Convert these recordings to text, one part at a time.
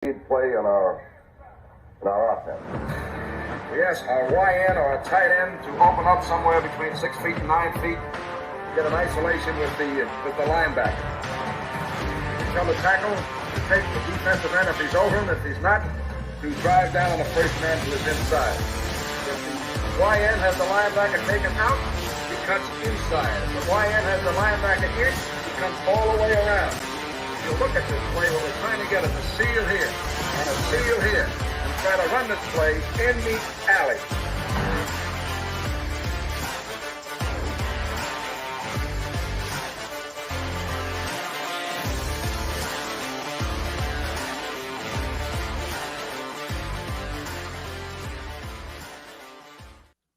play in our offense. We ask our YN or a tight end to open up somewhere between 6 feet and 9 feet, get an isolation with the linebacker. Tell the tackle to take the defensive end if he's over him. If he's not, to drive down on the first man to his inside. If the YN has the linebacker taken out, he cuts inside. If the YN has the linebacker in, he comes all the way around. If you look at this play, what we're trying to get is a seal here and a seal here, and try to run this play in the alley.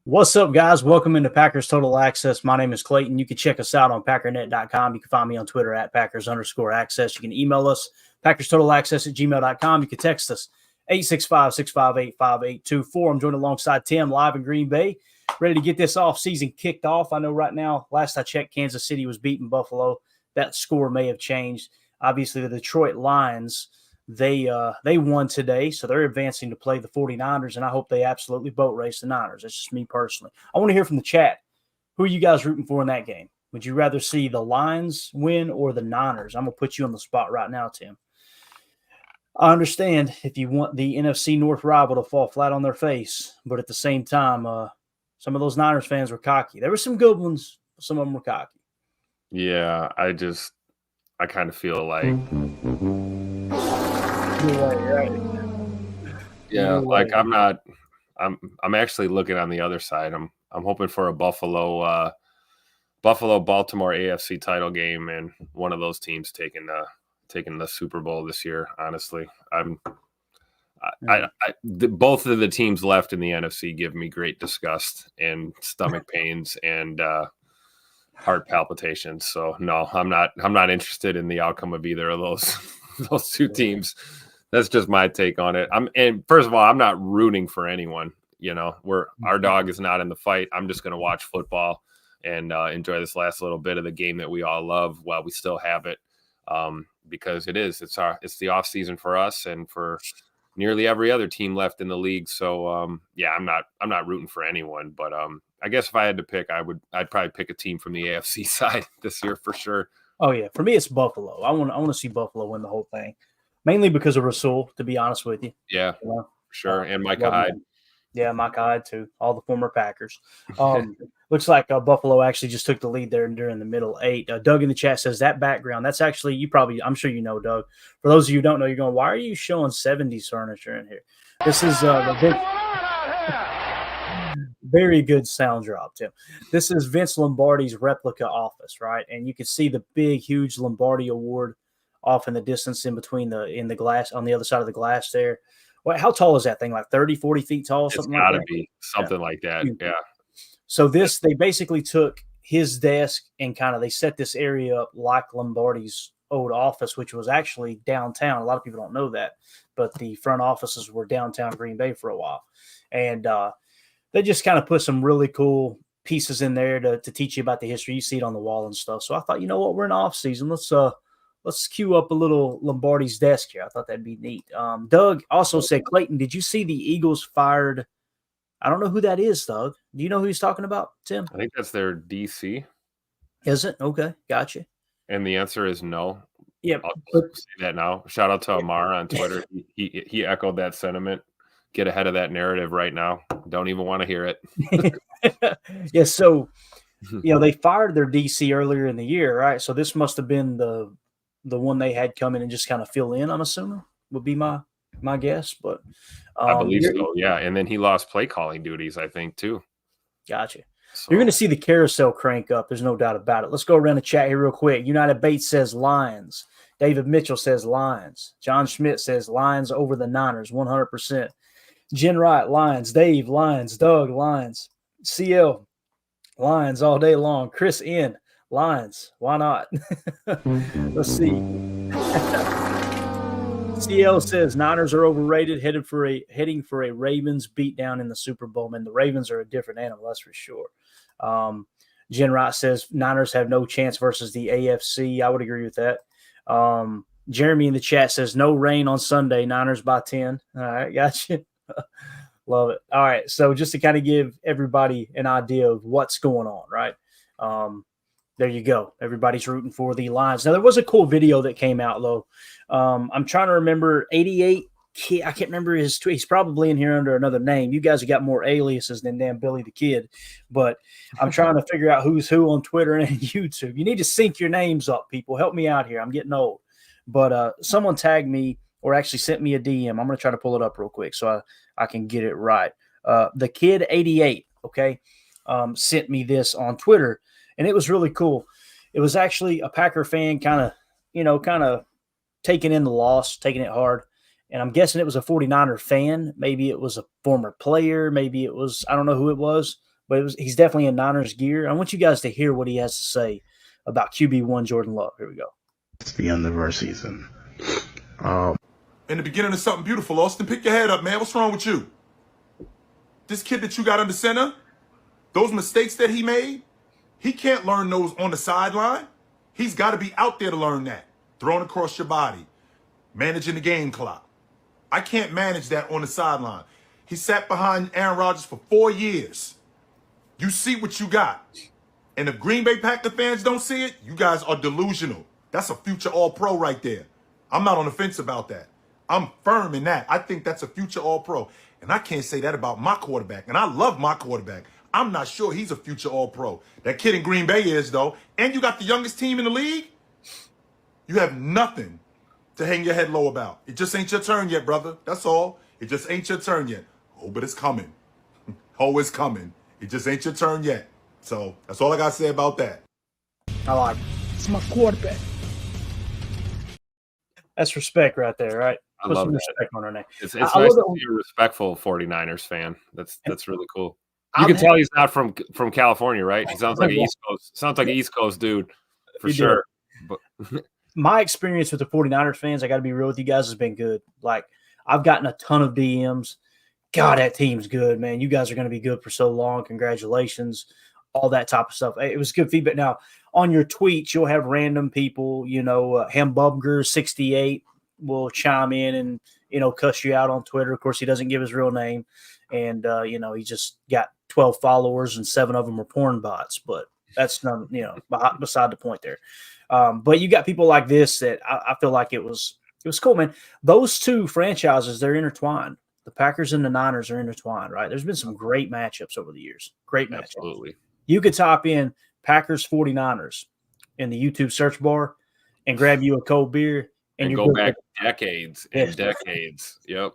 What's up, guys? Welcome into Packers Total Access. My name is Clayton. You can check us out on Packernet.com. You can find me on Twitter at Packers_access. You can email us, PackersTotalAccess@gmail.com. You can text us, 865-658-5824. I'm joined alongside Tim live in Green Bay, ready to get this offseason kicked off. I know right now, last I checked, Kansas City was beating Buffalo. That score may have changed. Obviously, the Detroit Lions, they won today, so they're advancing to play the 49ers, and I hope they absolutely boat race the Niners. That's just me personally. I want to hear from the chat. Who are you guys rooting for in that game? Would you rather see the Lions win or the Niners? I'm going to put you on the spot right now, Tim. I understand if you want the NFC North rival to fall flat on their face, but at the same time, some of those Niners fans were cocky. There were some good ones, but some of them were cocky. Yeah, I kind of feel like I'm actually looking on the other side. I'm hoping for a Buffalo Baltimore AFC title game and one of those teams taking the Super Bowl this year. Honestly, both of the teams left in the NFC give me great disgust and stomach pains and heart palpitations. So no, I'm not interested in the outcome of either of those two teams. That's just my take on it. And first of all, I'm not rooting for anyone. You know, our dog is not in the fight. I'm just going to watch football and enjoy this last little bit of the game that we all love while we still have it, because it's the off season for us and for nearly every other team left in the league. So I'm not rooting for anyone. But I guess if I had to pick, I'd probably pick a team from the AFC side this year for sure. Oh yeah, for me it's Buffalo. I want to see Buffalo win the whole thing. Mainly because of Rasul, to be honest with you. Yeah, sure. And Micah Hyde. Yeah, Micah Hyde, too. All the former Packers. Looks like Buffalo actually just took the lead there during the middle 8. Doug in the chat says that background, that's actually, I'm sure you know, Doug. For those of you who don't know, you're going, why are you showing 70s furniture in here? This is very good sound drop, Tim. This is Vince Lombardi's replica office, right? And you can see the big, huge Lombardi Award off in the distance in between the glass on the other side of the glass there. Well, how tall is that thing? Like 30, 40 feet tall? It's got to be something like that. Yeah. So they basically took his desk and they set this area up like Lombardi's old office, which was actually downtown. A lot of people don't know that, but the front offices were downtown Green Bay for a while. And they just kind of put some really cool pieces in there to teach you about the history. You see it on the wall and stuff. So I thought, you know what, we're in off season. Let's queue up a little Lombardi's desk here. I thought that'd be neat. Doug also said, Clayton, did you see the Eagles fired? I don't know who that is, Doug. Do you know who he's talking about, Tim? I think that's their DC. Is it? Okay, gotcha. And the answer is no. Yeah. I'll say that now. Shout out to Amar on Twitter. He echoed that sentiment. Get ahead of that narrative right now. Don't even want to hear it. Yeah, so, they fired their DC earlier in the year, right? So this must have been the one they had come in and just kind of fill in, I'm assuming, would be my guess. But I believe so, yeah. And then he lost play calling duties, I think, too. Gotcha. So you're going to see the carousel crank up. There's no doubt about it. Let's go around the chat here real quick. United Bates says Lions. David Mitchell says Lions. John Schmidt says Lions over the Niners, 100%. Jen Wright, Lions. Dave, Lions. Doug, Lions. CL, Lions all day long. Chris N, Lions. Why not? Let's see. CL says Niners are overrated, heading for a Ravens beatdown in the Super Bowl. Man, the Ravens are a different animal, that's for sure. Jen Wright says Niners have no chance versus the AFC. I would agree with that. Jeremy in the chat says no rain on Sunday, Niners by 10. All right, gotcha. Love it. All right, so just to kind of give everybody an idea of what's going on, right? There you go. Everybody's rooting for the Lions. Now, there was a cool video that came out, though. I'm trying to remember 88. I can't remember his tweet. He's probably in here under another name. You guys have got more aliases than damn Billy the Kid. But I'm trying to figure out who's who on Twitter and YouTube. You need to sync your names up, people. Help me out here. I'm getting old. But someone tagged me or actually sent me a DM. I'm going to try to pull it up real quick so I can get it right. The Kid 88, okay, sent me this on Twitter. And it was really cool. It was actually a Packer fan kind of taking in the loss, taking it hard. And I'm guessing it was a 49er fan. Maybe it was a former player. Maybe it was, I don't know who it was, but he's definitely in Niners gear. I want you guys to hear what he has to say about QB1 Jordan Love. Here we go. It's the end of our season. In the beginning of something beautiful, Austin, pick your head up, man. What's wrong with you? This kid that you got under center, those mistakes that he made, he can't learn those on the sideline. He's got to be out there to learn that. Throwing across your body, managing the game clock. I can't manage that on the sideline. He sat behind Aaron Rodgers for 4 years. You see what you got. And if Green Bay Packer fans don't see it, you guys are delusional. That's a future All-Pro right there. I'm not on the fence about that. I'm firm in that. I think that's a future All-Pro. And I can't say that about my quarterback. And I love my quarterback. I'm not sure he's a future All-Pro. That kid in Green Bay is, though. And you got the youngest team in the league. You have nothing to hang your head low about. It just ain't your turn yet, brother. That's all. It just ain't your turn yet. Oh, but it's coming. Oh, it's coming. It just ain't your turn yet. So that's all I got to say about that. I like it. It's my quarterback. That's respect right there, right? I Put love some that. respect on our name. It's I nice love to it. see a respectful 49ers fan. That's really cool. You can tell he's not from California, right? He sounds like an East Coast dude for He sure. But My experience with the 49ers fans, I got to be real with you guys, has been good. Like, I've gotten a ton of DMs. God, that team's good, man. You guys are going to be good for so long. Congratulations. All that type of stuff. It was good feedback. Now, on your tweets, you'll have random people, Hambubger68 will chime in and, cuss you out on Twitter. Of course, he doesn't give his real name. And, he just got 12 followers and 7 of them are porn bots. But that's not, beside the point there. But you got people like this that I feel like it was cool, man. Those two franchises, they're intertwined. The Packers and the Niners are intertwined, right? There's been some great matchups over the years. Great matchups. absolutely. You could type in Packers 49ers in the YouTube search bar and grab you a cold beer. And you're go good. back decades and Yes. decades. Yep.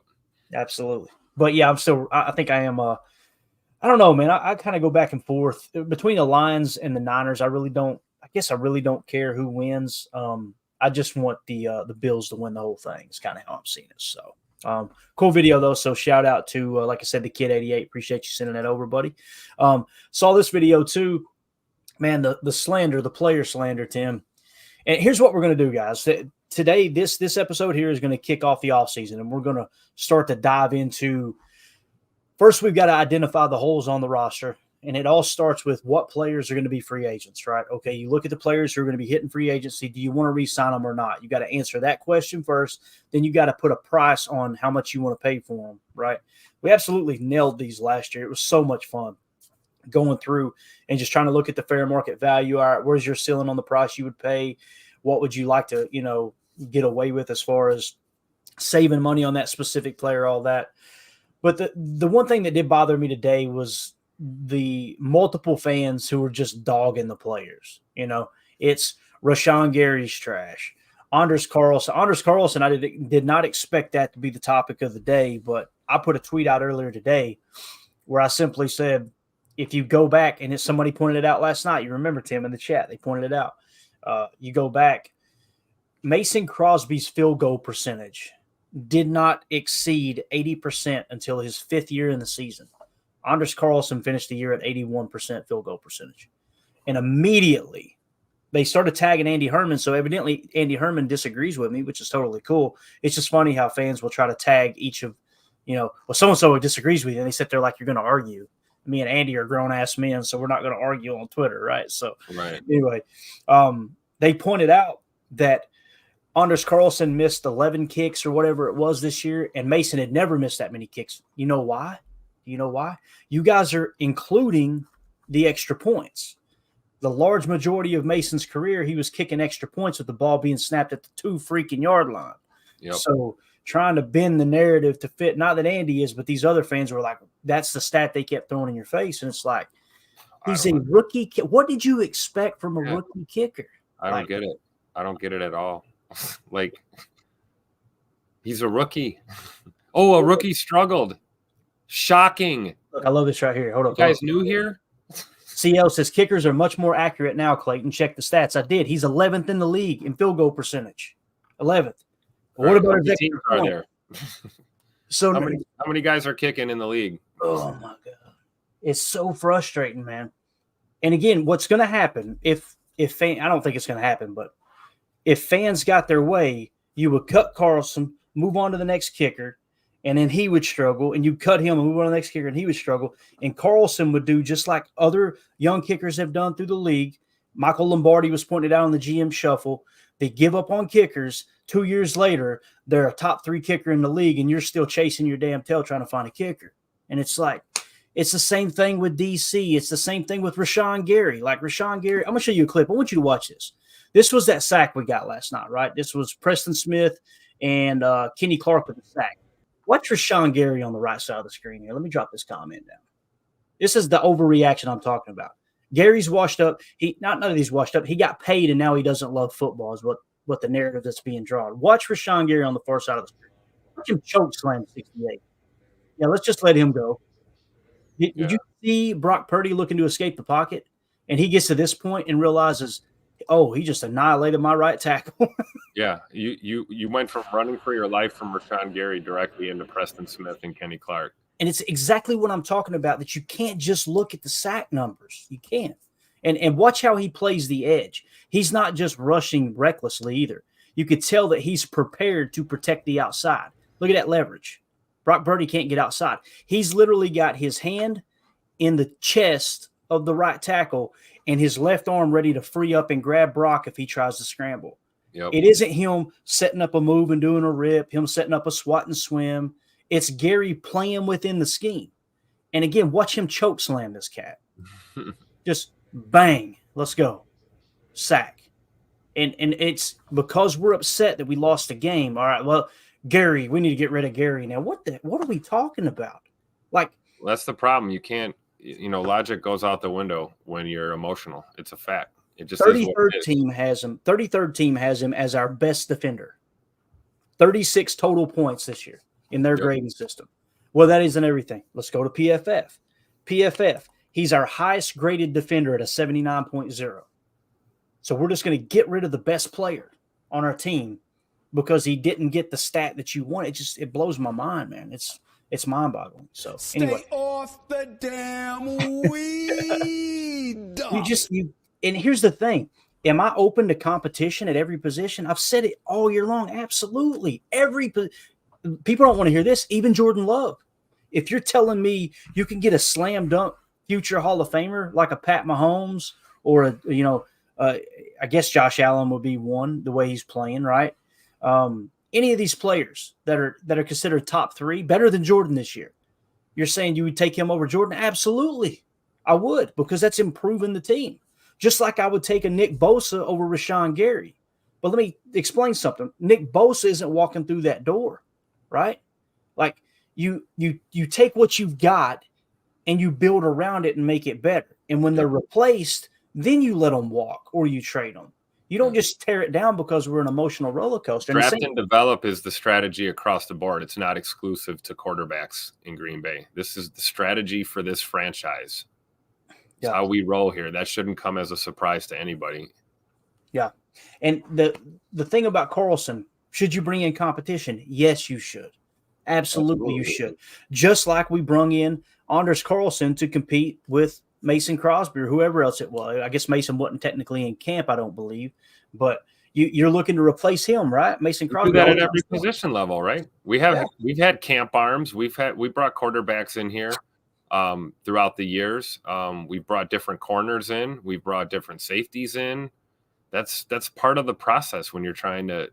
Absolutely. But yeah, I think I am, I don't know, man. I kind of go back and forth between the Lions and the Niners. I really don't care who wins. I just want the Bills to win the whole thing. It's kind of how I'm seeing it. So cool video though. So shout out to, like I said, the Kid 88. Appreciate you sending that over, buddy. Saw this video too, man, the slander, the player slander, Tim. And here's what we're going to do, guys. Today, this episode here is going to kick off the offseason, and we're going to start to dive into – first, we've got to identify the holes on the roster, and it all starts with what players are going to be free agents, right? Okay, you look at the players who are going to be hitting free agency. Do you want to re-sign them or not? You got to answer that question first. Then you got to put a price on how much you want to pay for them, right? We absolutely nailed these last year. It was so much fun going through and just trying to look at the fair market value. All right, where's your ceiling on the price you would pay? What would you like to, get away with as far as saving money on that specific player, all that. But the one thing that did bother me today was the multiple fans who were just dogging the players. It's Rashawn Gary's trash. Anders Carlson, I did not expect that to be the topic of the day, but I put a tweet out earlier today where I simply said, if you go back, and somebody pointed it out last night, you remember, Tim, in the chat, they pointed it out. You go back, Mason Crosby's field goal percentage did not exceed 80% until his 5th year in the season. Anders Carlson finished the year at 81% field goal percentage. And immediately they started tagging Andy Herman. So evidently Andy Herman disagrees with me, which is totally cool. It's just funny how fans will try to tag each of, so-and-so disagrees with you. And they sit there like you're going to argue. Me and Andy are grown-ass men, so we're not going to argue on Twitter, right? So Right. Anyway, they pointed out that Anders Carlson missed 11 kicks or whatever it was this year, and Mason had never missed that many kicks. You know why? You guys are including the extra points. The large majority of Mason's career, he was kicking extra points with the ball being snapped at the 2 freaking yard line. Yep. So trying to bend the narrative to fit, not that Andy is, but these other fans were like, that's the stat they kept throwing in your face. And it's like, he's a rookie. What did you expect from a rookie kicker? I don't get it. I don't get it at all. Like, he's a rookie. Oh, a rookie struggled. Shocking. Look, I love this right here. Hold on. You guys new here? CL says kickers are much more accurate now, Clayton. Check the stats. I did. He's 11th in the league in field goal percentage. 11th. What about his extra are point? there? So how many guys are kicking in the league? Oh my God. It's so frustrating, man. And again, what's going to happen I don't think it's going to happen, but if fans got their way, you would cut Carlson, move on to the next kicker, and then he would struggle, and you cut him and move on to the next kicker, and he would struggle. And Carlson would do just like other young kickers have done through the league. Michael Lombardi was pointed out on the GM shuffle. They give up on kickers. 2 years later, they're a top 3 kicker in the league, and you're still chasing your damn tail trying to find a kicker. And it's like, it's the same thing with DC. It's the same thing with Rashawn Gary. Like Rashawn Gary, I'm going to show you a clip. I want you to watch this. This was that sack we got last night, right? This was Preston Smith and Kenny Clark with the sack. Watch Rashawn Gary on the right side of the screen here. Let me drop this comment down. This is the overreaction I'm talking about. Gary's washed up. None of these washed up. He got paid, and now he doesn't love football is what the narrative that's being drawn. Watch Rashawn Gary on the far side of the screen. Watch him choke slam 68. Yeah, let's just let him go. Did you see Brock Purdy looking to escape the pocket? And he gets to this point and realizes, oh, he just annihilated my right tackle. Yeah, you went from running for your life from Rashawn Gary directly into Preston Smith and Kenny Clark. And it's exactly what I'm talking about, that you can't just look at the sack numbers. You can't. And watch how he plays the edge. He's not just rushing recklessly either. You could tell that he's prepared to protect the outside. Look at that leverage. Brock Purdy can't get outside. He's literally got his hand in the chest of the right tackle and his left arm ready to free up and grab Brock if he tries to scramble. Yep. It isn't him setting up a move and doing a rip, him setting up a swat and swim. It's Gary playing within the scheme. And again, watch him choke slam this cat. Just bang, let's go. Sack. And it's because we're upset that we lost the game. All right, well, Gary, we need to get rid of Gary now. What are we talking about? Like, well, that's the problem. You can't, logic goes out the window when you're emotional. It's a fact. It just 33rd team has him. 33rd team has him as our best defender. 36 total points this year in their grading system. Well, that isn't everything. Let's go to PFF. PFF, he's our highest graded defender at a 79.0. So we're just going to get rid of the best player on our team because he didn't get the stat that you want. It blows my mind, man. It's mind-boggling. So anyway, stay off the damn weed. And here's the thing. Am I open to competition at every position? I've said it all year long. Absolutely. People don't want to hear this. Even Jordan Love. If you're telling me you can get a slam dunk future Hall of Famer like a Pat Mahomes or I guess Josh Allen would be one, the way he's playing, right? Any of these players that are considered top 3, better than Jordan this year. You're saying you would take him over Jordan? Absolutely. I would, because that's improving the team. Just like I would take a Nick Bosa over Rashawn Gary. But let me explain something. Nick Bosa isn't walking through that door, right? Like you take what you've got and you build around it and make it better. And when they're replaced, then you let them walk or you trade them. You don't just tear it down because we're an emotional roller coaster. Draft and develop is the strategy across the board. It's not exclusive to quarterbacks in Green Bay. This is the strategy for this franchise. It's how we roll here. That shouldn't come as a surprise to anybody. Yeah. And the thing about Carlson, should you bring in competition? Yes, you should. Absolutely, you should. Just like we brung in Anders Carlson to compete with Mason Crosby or whoever else it was. I guess Mason wasn't technically in camp, I don't believe. But you're looking to replace him, right? Mason Crosby. We do that at every position level, right? We've had camp arms. We brought quarterbacks in here throughout the years. We've brought different corners in. We've brought different safeties in. That's part of the process when you're trying to,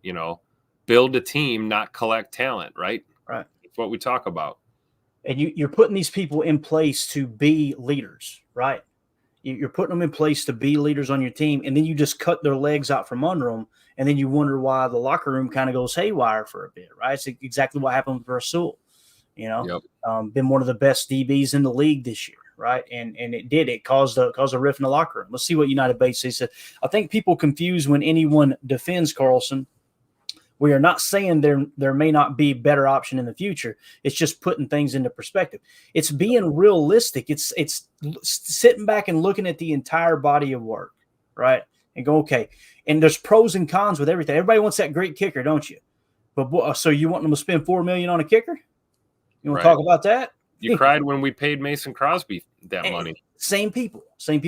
build a team, not collect talent, right? Right. It's what we talk about. And you're putting these people in place to be leaders, right? You're putting them in place to be leaders on your team, and then you just cut their legs out from under them, and then you wonder why the locker room kind of goes haywire for a bit, right? It's exactly what happened with Rasul. Yep. Been one of the best DBs in the league this year, right? And it caused a rift in the locker room. Let's see what United Bates said. I think people confuse when anyone defends Carlson. We are not saying there may not be better option in the future. It's just putting things into perspective. It's being realistic. It's sitting back and looking at the entire body of work, right? And go, okay. And there's pros and cons with everything. Everybody wants that great kicker, don't you? But so you want them to spend $4 million on a kicker? You want to talk about that? You cried when we paid Mason Crosby that money. Same people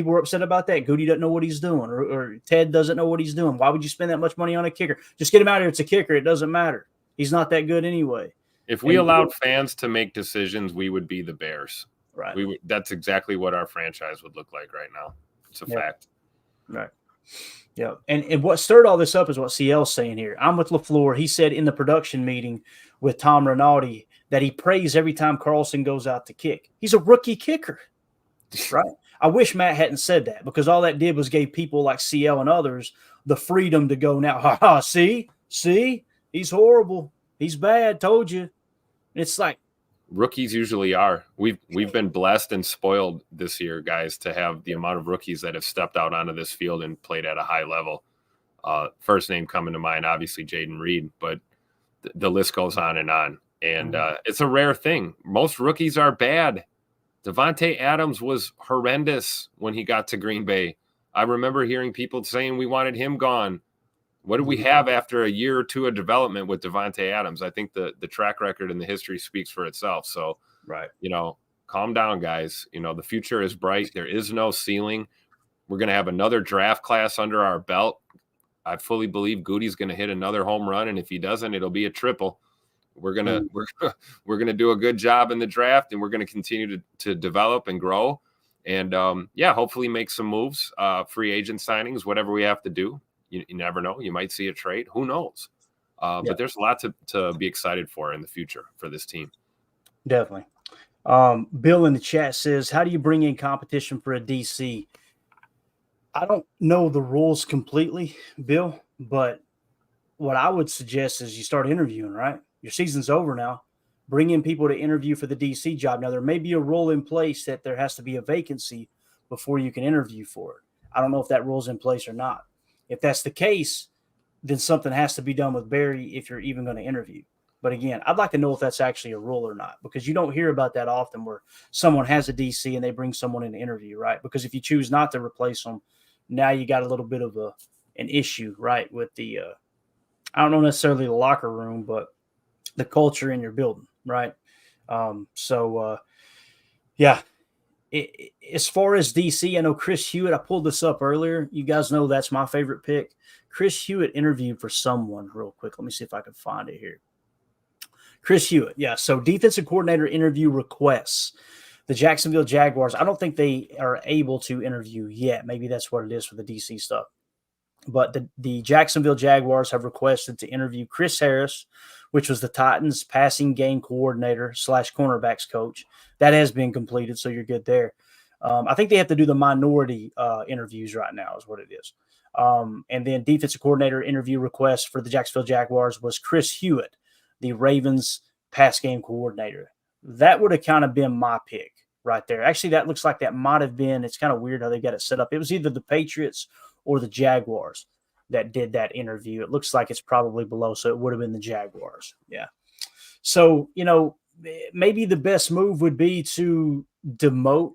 were upset about that. Goody doesn't know what he's doing, or Ted doesn't know what he's doing. Why would you spend that much money on a kicker? Just get him out here. It's a kicker. It doesn't matter. He's not that good anyway. If we allowed fans to make decisions, we would be the Bears. Right. That's exactly what our franchise would look like right now. It's a fact. Right. Yeah. And what stirred all this up is what CL's saying here. I'm with LaFleur. He said in the production meeting with Tom Rinaldi that he prays every time Carlson goes out to kick. He's a rookie kicker. Right. I wish Matt hadn't said that, because all that did was gave people like CL and others the freedom to go now. See, he's horrible. He's bad. Told you. It's like rookies usually are. We've been blessed and spoiled this year, guys, to have the amount of rookies that have stepped out onto this field and played at a high level. First name coming to mind, obviously Jaden Reed, but the list goes on. And it's a rare thing. Most rookies are bad. Davante Adams was horrendous when he got to Green Bay. I remember hearing people saying we wanted him gone. What do we have after a year or two of development with Davante Adams? I think the track record and the history speaks for itself. So, right, calm down, guys. The future is bright. There is no ceiling. We're going to have another draft class under our belt. I fully believe Goody's going to hit another home run, and if he doesn't, it'll be a triple. We're gonna do a good job in the draft, and we're gonna continue to develop and grow, and hopefully make some moves, free agent signings, whatever we have to do. You never know. You might see a trade. Who knows? But there's a lot to be excited for in the future for this team. Definitely. Bill in the chat says, how do you bring in competition for a DC? I don't know the rules completely, Bill, but what I would suggest is you start interviewing, right? Your season's over now. Bring in people to interview for the DC job. Now, there may be a rule in place that there has to be a vacancy before you can interview for it. I don't know if that rule's in place or not. If that's the case, then something has to be done with Barry if you're even going to interview. But again, I'd like to know if that's actually a rule or not, because you don't hear about that often where someone has a DC and they bring someone in to interview, right? Because if you choose not to replace them, now you got a little bit of an issue, right, with the I don't know necessarily the locker room, but the culture in your building, right? As far as DC, I know Chris Hewitt, I pulled this up earlier. You guys know that's my favorite pick. Chris Hewitt interviewed for someone real quick. Let me see if I can find it here. Chris Hewitt, yeah. So defensive coordinator interview requests. The Jacksonville Jaguars, I don't think they are able to interview yet. Maybe that's what it is for the DC stuff. But the Jacksonville Jaguars have requested to interview Chris Harris, which was the Titans passing game coordinator / cornerbacks coach. That has been completed, so you're good there. I think they have to do the minority interviews right now is what it is. And then defensive coordinator interview request for the Jacksonville Jaguars was Chris Hewitt, the Ravens pass game coordinator. That would have kind of been my pick right there. Actually, that looks like that might have been – it's kind of weird how they got it set up. It was either the Patriots or the Jaguars that did that interview. It looks like it's probably below, so it would have been the Jaguars. Yeah. So, maybe the best move would be to demote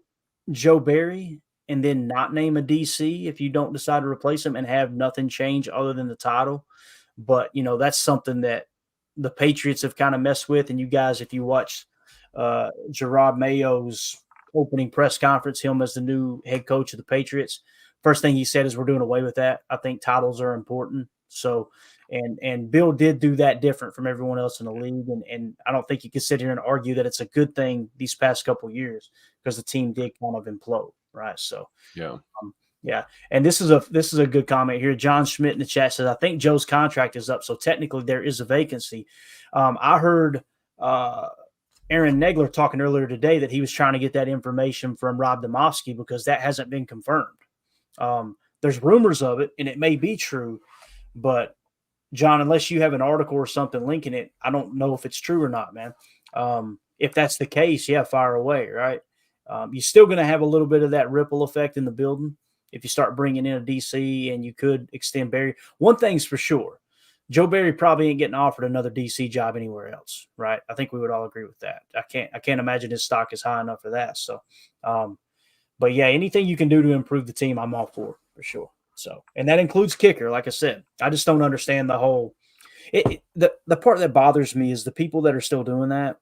Joe Barry and then not name a DC if you don't decide to replace him and have nothing change other than the title. But, that's something that the Patriots have kind of messed with. And you guys, if you watch Gerard Mayo's opening press conference, him as the new head coach of the Patriots, first thing he said is we're doing away with that. I think titles are important. So, and Bill did do that different from everyone else in the league. And I don't think you can sit here and argue that it's a good thing these past couple of years because the team did kind of implode. Right. So, yeah. Yeah, and this is a good comment here. John Schmidt in the chat says, "I think Joe's contract is up, so technically there is a vacancy." I heard Aaron Negler talking earlier today that he was trying to get that information from Rob Domofsky because that hasn't been confirmed. There's rumors of it, and it may be true, but John, unless you have an article or something linking it, I don't know if it's true or not, man. If that's the case, yeah, fire away, right? You're still going to have a little bit of that ripple effect in the building if you start bringing in a DC, and you could extend Barry. One thing's for sure, Joe Barry probably ain't getting offered another DC job anywhere else, right? I think we would all agree with that. I can't imagine his stock is high enough for that. So, but yeah, anything you can do to improve the team, I'm all for sure. So, and that includes kicker. Like I said, I just don't understand the whole. The part that bothers me is the people that are still doing that.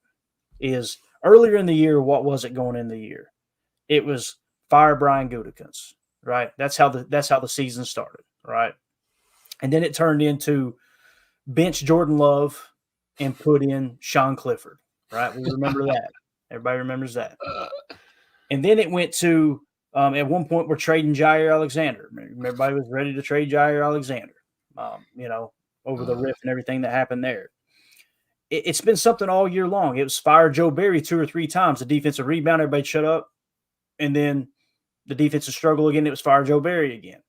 Is earlier in the year, what was it going in the year? It was fire Brian Gutekunst, right? That's how the season started, right? And then it turned into bench Jordan Love and put in Sean Clifford, right? We remember that. Everybody remembers that. And then it went to at one point we're trading Jair Alexander. Everybody was ready to trade Jair Alexander, over the riff and everything that happened there. It's been something all year long. It was fire Joe Barry 2 or 3 times. The defensive rebound, everybody shut up. And then the defensive struggle again, it was fire Joe Barry again.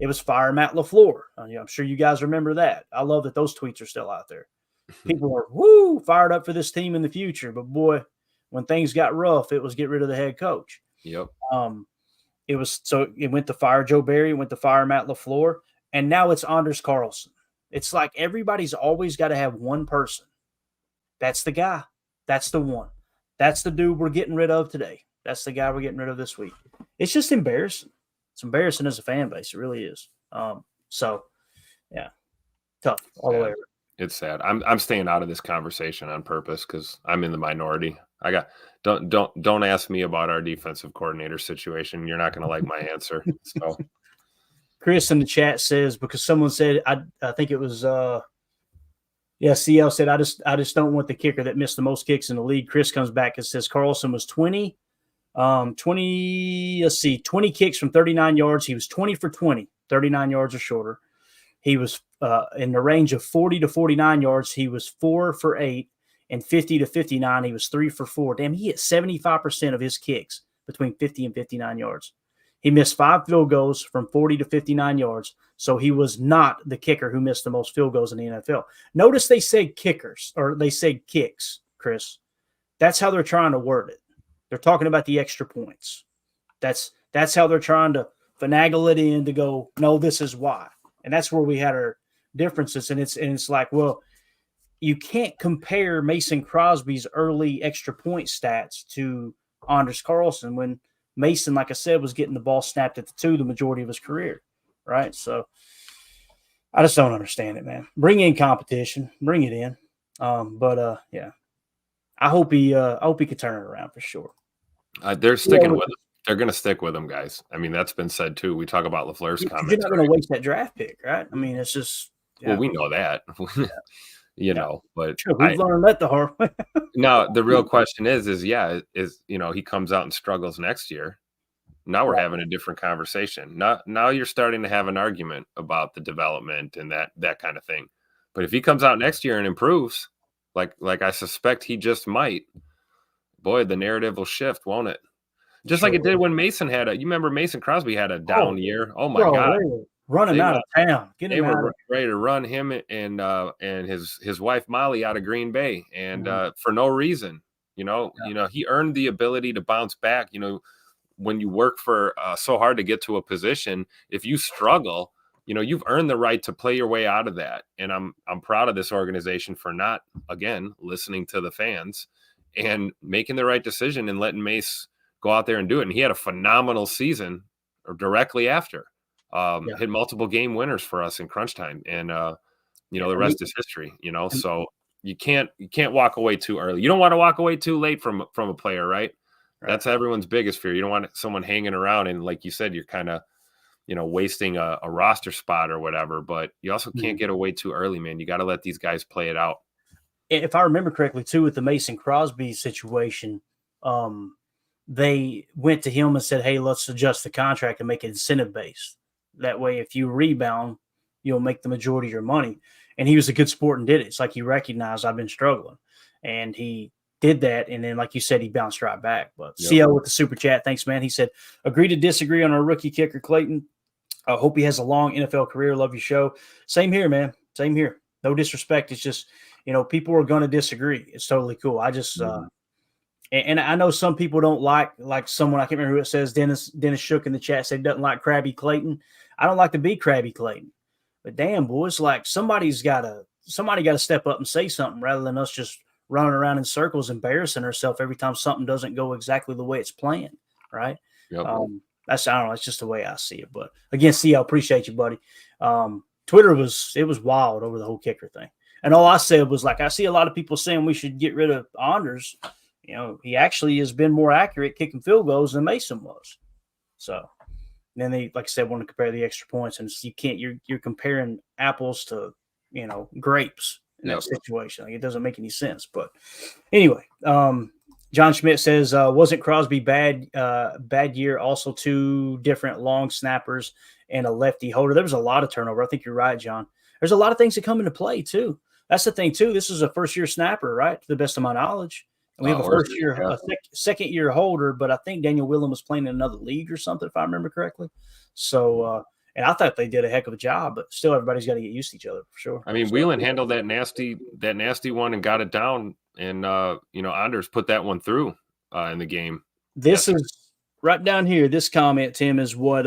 It was fire Matt LaFleur. I'm sure you guys remember that. I love that those tweets are still out there. People are, fired up for this team in the future. But, boy, when things got rough, it was get rid of the head coach. Yep. It went to fire Joe Barry, it went to fire Matt LaFleur, and now it's Anders Carlson. It's like everybody's always got to have one person. That's the guy. That's the one. That's the dude we're getting rid of today. That's the guy we're getting rid of this week. It's just embarrassing. It's embarrassing as a fan base. It really is. Yeah, tough all the way around. It's sad. I'm staying out of this conversation on purpose because I'm in the minority. Don't ask me about our defensive coordinator situation. You're not going to like my answer. So, Chris in the chat says because someone said I think it was CL said I just don't want the kicker that missed the most kicks in the league. Chris comes back and says Carlson was 20 kicks from 39 yards. He was 20 for 20, 39 yards or shorter. He was in the range of 40 to 49 yards. He was 4 for 8, and 50 to 59. He was 3 for 4. Damn, he hit 75% of his kicks between 50 and 59 yards. He missed 5 field goals from 40 to 59 yards. So he was not the kicker who missed the most field goals in the NFL. Notice they say kickers, or they say kicks, Chris. That's how they're trying to word it. They're talking about the extra points. That's how they're trying to finagle it in to go, no, this is why. And that's where we had our differences. And it's like, well, you can't compare Mason Crosby's early extra point stats to Anders Carlson when Mason, like I said, was getting the ball snapped at the 2 the majority of his career, right? So I just don't understand it, man. Bring in competition, bring it in. Yeah, I hope he could turn it around for sure. They're sticking with him. They're going to stick with him, guys. I mean, that's been said too. We talk about LaFleur's comments. You're not going to waste that draft pick, right? I mean, it's just. Yeah. Well, we know that. But sure, we've learned that the hard way. No, the real question is he comes out and struggles next year. Now we're having a different conversation. Now you're starting to have an argument about the development and that kind of thing. But if he comes out next year and improves, like I suspect he just might, boy, the narrative will shift, won't it? Just like it did when Mason you remember Mason Crosby had a down year. Oh my God. Running out of town. They were ready to run him and his wife Molly out of Green Bay, and for no reason. He earned the ability to bounce back. When you work for so hard to get to a position, if you struggle, you've earned the right to play your way out of that. And I'm proud of this organization for not, again, listening to the fans and making the right decision and letting Mace go out there and do it. And he had a phenomenal season directly after. Hit multiple game winners for us in crunch time, and the rest is history. So you can't walk away too early. You don't want to walk away too late from a player, right? That's everyone's biggest fear. You don't want someone hanging around, and like you said, you're kind of wasting a roster spot or whatever. But you also can't get away too early, man. You got to let these guys play it out. If I remember correctly, too, with the Mason Crosby situation, they went to him and said, hey, let's adjust the contract and make it incentive based. That way, if you rebound, you'll make the majority of your money. And he was a good sport and did it. It's like he recognized I've been struggling. And he did that. And then, like you said, he bounced right back. But CL with the super chat. Thanks, man. He said, agree to disagree on our rookie kicker, Clayton. I hope he has a long NFL career. Love your show. Same here, man. Same here. No disrespect. It's just, people are going to disagree. It's totally cool. I just, and I know some people don't like someone, I can't remember who it says, Dennis Shook in the chat said doesn't like Krabby Clayton. I don't like to be Krabby Clayton. But damn, boys, like somebody got to step up and say something rather than us just running around in circles, embarrassing ourselves every time something doesn't go exactly the way it's planned, right? Yep. I don't know. It's just the way I see it. But again, CL, appreciate you, buddy. Twitter was wild over the whole kicker thing. And all I said was I see a lot of people saying we should get rid of Anders. He actually has been more accurate kicking field goals than Mason was. So then they, like I said, want to compare the extra points, and you can't. You're comparing apples to grapes in that situation. It doesn't make any sense. But anyway, John Schmidt says, wasn't Crosby bad year? Also, 2 different long snappers and a lefty holder. There was a lot of turnover. I think you're right, John. There's a lot of things that come into play too. That's the thing too. This is a first-year snapper, right? To the best of my knowledge. And we have a second-year holder, but I think Daniel Willem was playing in another league or something, if I remember correctly. So, and I thought they did a heck of a job, but still everybody's got to get used to each other for sure. I mean, Whelan handled that nasty one and got it down, and Anders put that one through in the game. This is right down here. This comment, Tim, is what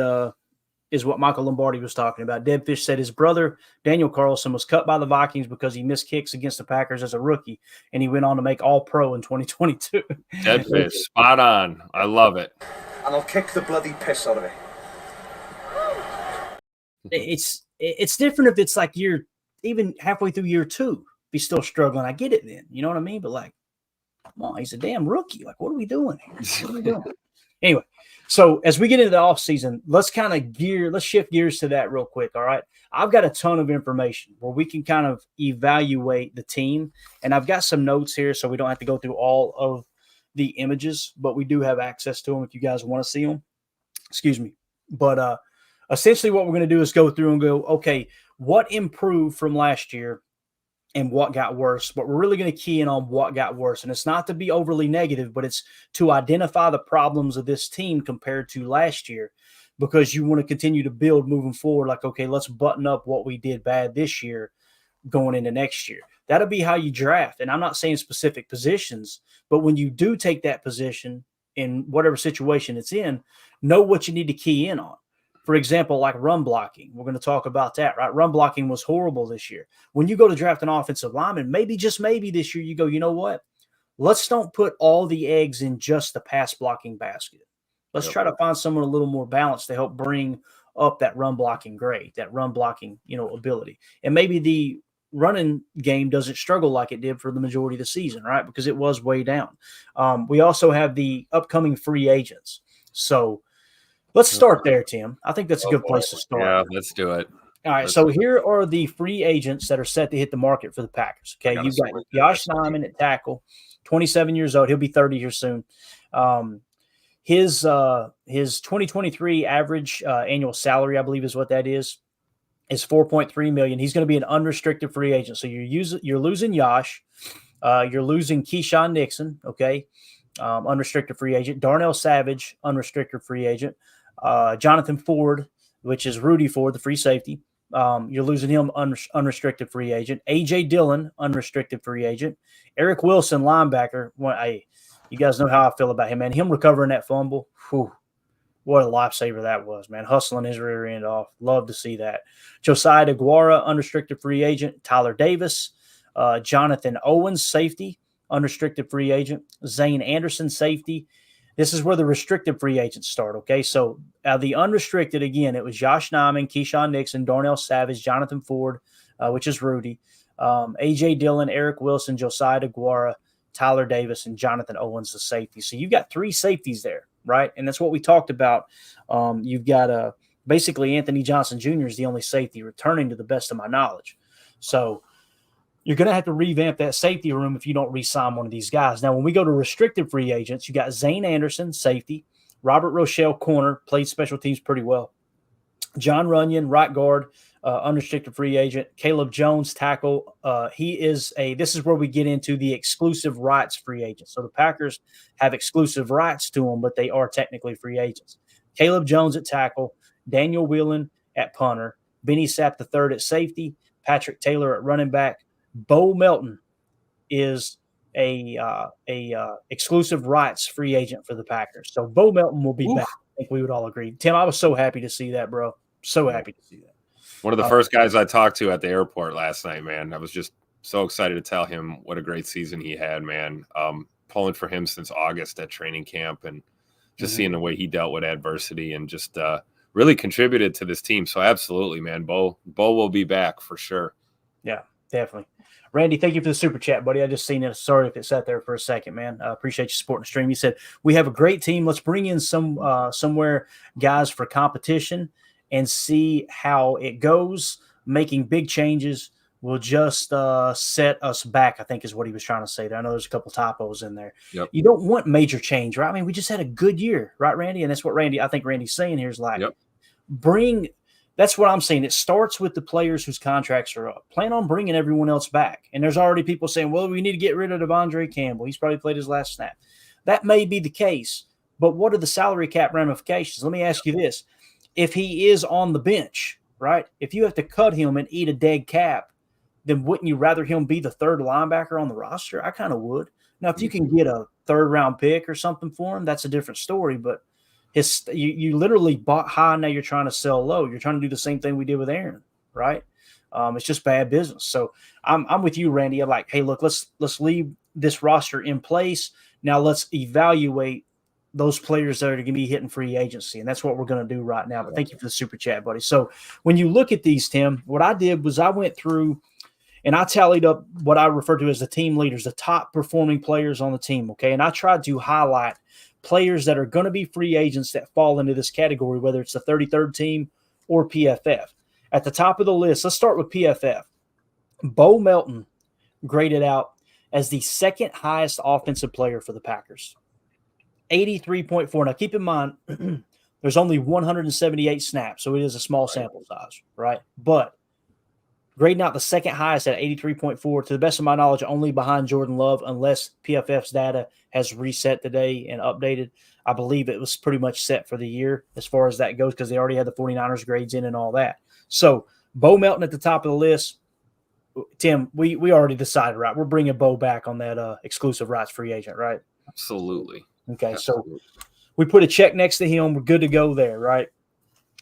Michael Lombardi was talking about. Deadfish said his brother, Daniel Carlson, was cut by the Vikings because he missed kicks against the Packers as a rookie, and he went on to make All-Pro in 2022. Deadfish, spot on. I love it. And I'll kick the bloody piss out of it. It's different if it's like you're even halfway through year 2, be still struggling. I get it then. You know what I mean? But come on, he's a damn rookie. What are we doing here? What are we doing? Anyway, so as we get into the offseason, let's shift gears to that real quick, all right? I've got a ton of information where we can kind of evaluate the team, and I've got some notes here so we don't have to go through all of the images, but we do have access to them if you guys want to see them. Excuse me. But essentially what we're going to do is go through and go, okay, what improved from last year and what got worse, but we're really going to key in on what got worse. And it's not to be overly negative, but it's to identify the problems of this team compared to last year, because you want to continue to build moving forward. Okay, let's button up what we did bad this year going into next year. That'll be how you draft. And I'm not saying specific positions, but when you do take that position in whatever situation it's in, know what you need to key in on. For example, run blocking. We're going to talk about that, right? Run blocking was horrible this year. When you go to draft an offensive lineman, maybe, just maybe this year you go, you know what? Let's don't put all the eggs in just the pass blocking basket. Let's try to find someone a little more balanced to help bring up that run blocking grade, that run blocking, ability. And maybe the running game doesn't struggle like it did for the majority of the season, right? Because it was way down. We also have the upcoming free agents. So let's start there, Tim. I think that's a good place to start. Yeah, let's do it. All right, so here are the free agents that are set to hit the market for the Packers. Okay, you've got Josh Nijman at tackle, 27 years old. He'll be 30 here soon. His 2023 average annual salary, I believe is what that is $4.3 million. He's going to be an unrestricted free agent. So you're losing Josh. You're losing Keyshawn Nixon, okay, unrestricted free agent. Darnell Savage, unrestricted free agent. Jonathan Ford, which is Rudy Ford, the free safety. You're losing him, unrestricted free agent. A.J. Dillon, unrestricted free agent. Eric Wilson, linebacker. You guys know how I feel about him, man. Him recovering that fumble, whew, what a lifesaver that was, man. Hustling his rear end off. Love to see that. Josiah DeGuara, unrestricted free agent. Tyler Davis. Jonathan Owens, safety, unrestricted free agent. Zane Anderson, safety. This is where the restricted free agents start, okay? So the unrestricted, again, it was Josh Nijman, Keyshawn Nixon, Darnell Savage, Jonathan Ford, which is Rudy, A.J. Dillon, Eric Wilson, Josiah DeGuara, Tyler Davis, and Jonathan Owens, the safety. So you've got 3 safeties there, right? And that's what we talked about. You've got basically Anthony Johnson Jr. is the only safety returning to the best of my knowledge. So, you're going to have to revamp that safety room if you don't re-sign one of these guys. Now, when we go to restricted free agents, you got Zane Anderson, safety, Robert Rochelle, corner, played special teams pretty well, John Runyon, right guard, unrestricted free agent, Caleb Jones, tackle. This is where we get into the exclusive rights free agents. So the Packers have exclusive rights to them, but they are technically free agents. Caleb Jones at tackle, Daniel Whelan at punter, Benny Sapp III at safety, Patrick Taylor at running back. Bo Melton is a exclusive rights free agent for the Packers. So Bo Melton will be back. I think we would all agree. Tim, I was so happy to see that, bro. So happy to see that. One of the first guys I talked to at the airport last night, man. I was just so excited to tell him what a great season he had, man. Pulling for him since August at training camp and just seeing the way he dealt with adversity and just really contributed to this team. So absolutely, man. Bo will be back for sure. Yeah, definitely. Randy, thank you for the super chat, buddy. I just seen it. Sorry if it sat there for a second, man. I appreciate you supporting the stream. You said, we have a great team. Let's bring in somewhere guys for competition and see how it goes. Making big changes will just set us back, I think is what he was trying to say there. I know there's a couple typos in there. Yep. You don't want major change, right? I mean, we just had a good year, right, Randy? And that's what I think Randy's saying here is like, that's what I'm saying. It starts with the players whose contracts are up. Plan on bringing everyone else back. And there's already people saying, well, we need to get rid of Devondre Campbell. He's probably played his last snap. That may be the case, but what are the salary cap ramifications? Let me ask you this. If he is on the bench, right, if you have to cut him and eat a dead cap, then wouldn't you rather him be the third linebacker on the roster? I kind of would. Now, if you can get a third-round pick or something for him, that's a different story, but you literally bought high, now you're trying to sell low. You're trying to do the same thing we did with Aaron, right? It's just bad business. So I'm with you, Randy. I'm like, hey, look, let's leave this roster in place. Now let's evaluate those players that are going to be hitting free agency, and that's what we're going to do right now. But thank you for the super chat, buddy. So when you look at these, Tim, what I did was I went through and I tallied up what I refer to as the team leaders, the top performing players on the team, okay? And I tried to highlight players that are going to be free agents that fall into this category, whether it's the 33rd team or PFF. At the top of the list, let's start with PFF. Bo Melton graded out as the second highest offensive player for the Packers. 83.4. Now, keep in mind, there's only 178 snaps, so it is a small sample size, right? But grading out the second highest at 83.4, to the best of my knowledge, only behind Jordan Love, unless PFF's data has reset today and updated. I believe it was pretty much set for the year as far as that goes because they already had the 49ers grades in and all that. So Bo Melton at the top of the list. Tim, we already decided, right? We're bringing Bo back on that exclusive rights free agent, right? Absolutely. Okay, Absolutely. So we put a check next to him. We're good to go there, right?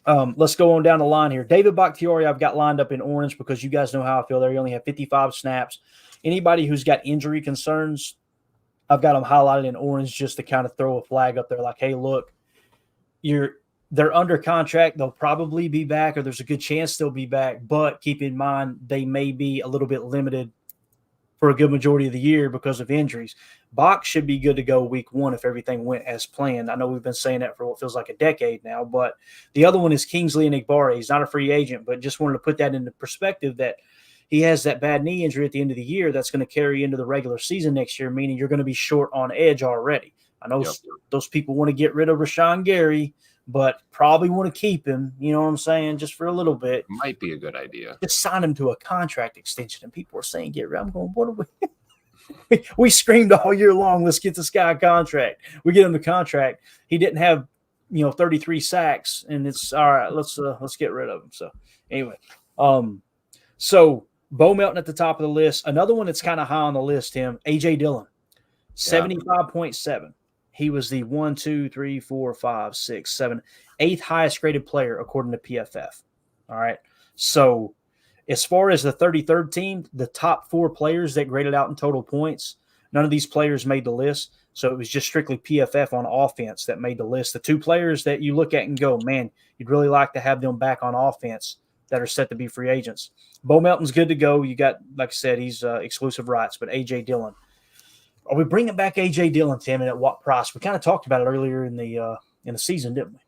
Let's go on down the line here. David Bakhtiari, I've got lined up in orange because you guys know how I feel there. You only have 55 snaps. Anybody who's got injury concerns, I've got them highlighted in orange just to kind of throw a flag up there like, hey, look, they're under contract. They'll probably be back, or there's a good chance they'll be back. But keep in mind, they may be a little bit limited for a good majority of the year because of injuries. Bach should be good to go week one if everything went as planned. I know we've been saying that for what feels like a decade now, but the other one is Kingsley Enagbare. He's not a free agent, but just wanted to put that into perspective that he has that bad knee injury at the end of the year that's going to carry into the regular season next year, meaning you're going to be short on edge already. I know those people want to get rid of Rashawn Gary, but probably want to keep him, you know what I'm saying, just for a little bit. Might be a good idea. Just sign him to a contract extension, and people are saying, get rid. I'm going, what are we? We screamed all year long, let's get this guy a contract. We get him the contract. He didn't have, 33 sacks, and it's all right, let's get rid of him. So anyway, so Bo Melton at the top of the list. Another one that's kind of high on the list, Tim, A.J. Dillon, 75.7. He was the 8th highest graded player according to PFF. All right. So as far as the 33rd team, the top 4 players that graded out in total points, none of these players made the list. So it was just strictly PFF on offense that made the list. The 2 players that you look at and go, man, you'd really like to have them back on offense that are set to be free agents. Bo Melton's good to go. You got, like I said, he's exclusive rights, but A.J. Dillon. Are we bringing back A.J. Dillon, Tim, and at what price? We kind of talked about it earlier in the season, didn't we?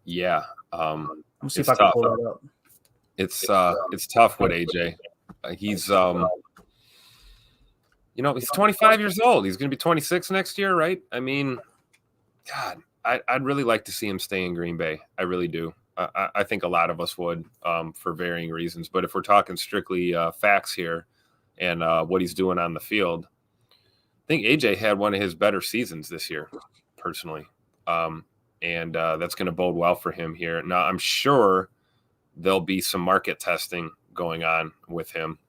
Yeah. Let me see if I can pull that up. It's tough with AJ. He's You know, he's 25 years old. He's going to be 26 next year, right? I mean, God, I'd really like to see him stay in Green Bay. I really do. I think a lot of us would for varying reasons. But if we're talking strictly facts here and what he's doing on the field, I think AJ had one of his better seasons this year, personally. And that's going to bode well for him here. Now, I'm sure there'll be some market testing going on with him.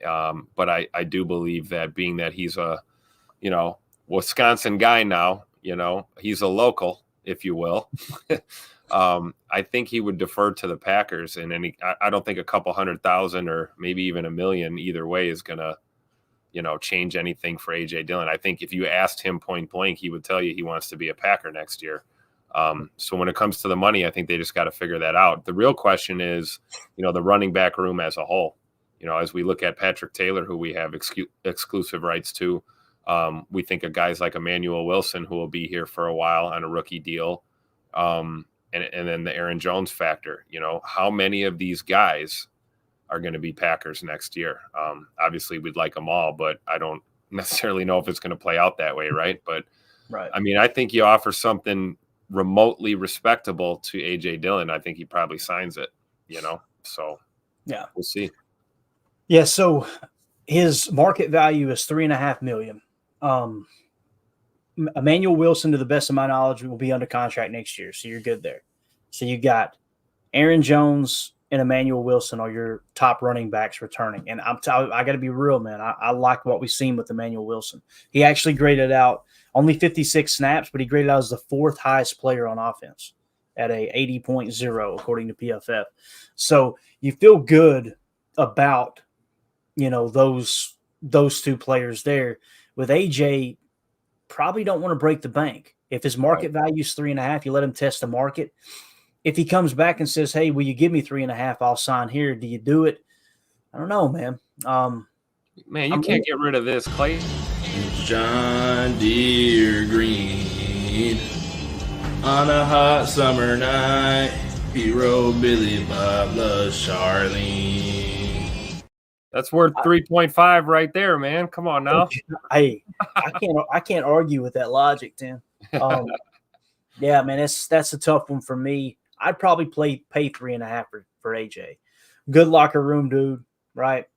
But I do believe that being that he's a, Wisconsin guy now, he's a local, if you will. I think he would defer to the Packers, and I don't think a couple 100,000 or maybe even $1 million either way is going to, change anything for AJ Dillon. I think if you asked him point blank, he would tell you he wants to be a Packer next year. So when it comes to the money, I think they just got to figure that out. The real question is, the running back room as a whole. As we look at Patrick Taylor, who we have exclusive rights to, we think of guys like Emmanuel Wilson, who will be here for a while on a rookie deal. And then the Aaron Jones factor, how many of these guys are going to be Packers next year? Obviously we'd like them all, but I don't necessarily know if it's going to play out that way. Right. But right. I mean, I think you offer something remotely respectable to AJ Dillon. I think he probably signs it, so yeah, we'll see. Yeah. So his market value is $3.5 million. Emmanuel Wilson, to the best of my knowledge, will be under contract next year. So you're good there. So you got Aaron Jones and Emmanuel Wilson are your top running backs returning. And I got to be real, man. I like what we've seen with Emmanuel Wilson. He actually graded out only 56 snaps, but he graded out as the fourth highest player on offense at a 80.0, according to PFF. So you feel good about, those two players there. With AJ, probably don't want to break the bank. If his market value is 3.5, you let him test the market. If he comes back and says, "Hey, will you give me 3.5? I'll sign here." Do you do it? I don't know, man. Man, you can't get rid of this, Clay. John Deere green on a hot summer night. Hero Billy Bob loves Charlene. That's worth 3.5 right there, man. Come on now. Hey, I can't argue with that logic, Tim. Yeah, man, that's a tough one for me. I'd probably pay 3.5 for AJ. Good locker room dude, right?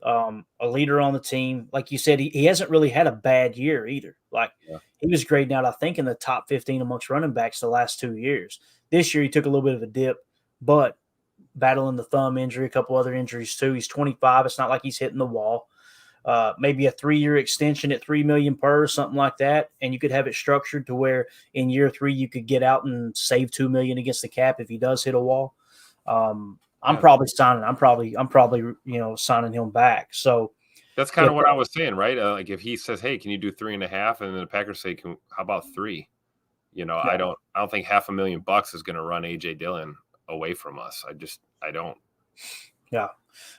A leader on the team. Like you said, he hasn't really had a bad year either. He was grading out, I think, in the top 15 amongst running backs the last 2 years. This year he took a little bit of a dip, but battling the thumb injury, a couple other injuries too. He's 25. It's not like he's hitting the wall. Maybe a 3-year extension at $3 million per, something like that, and you could have it structured to where in year 3 you could get out and save $2 million against the cap if he does hit a wall. I'm probably signing. I'm probably signing him back. So that's kind of what I was saying, right? Like if he says, "Hey, can you do 3.5?" and then the Packers say, "How about 3?" I don't think $500,000 is going to run AJ Dillon away from us. I don't. Yeah.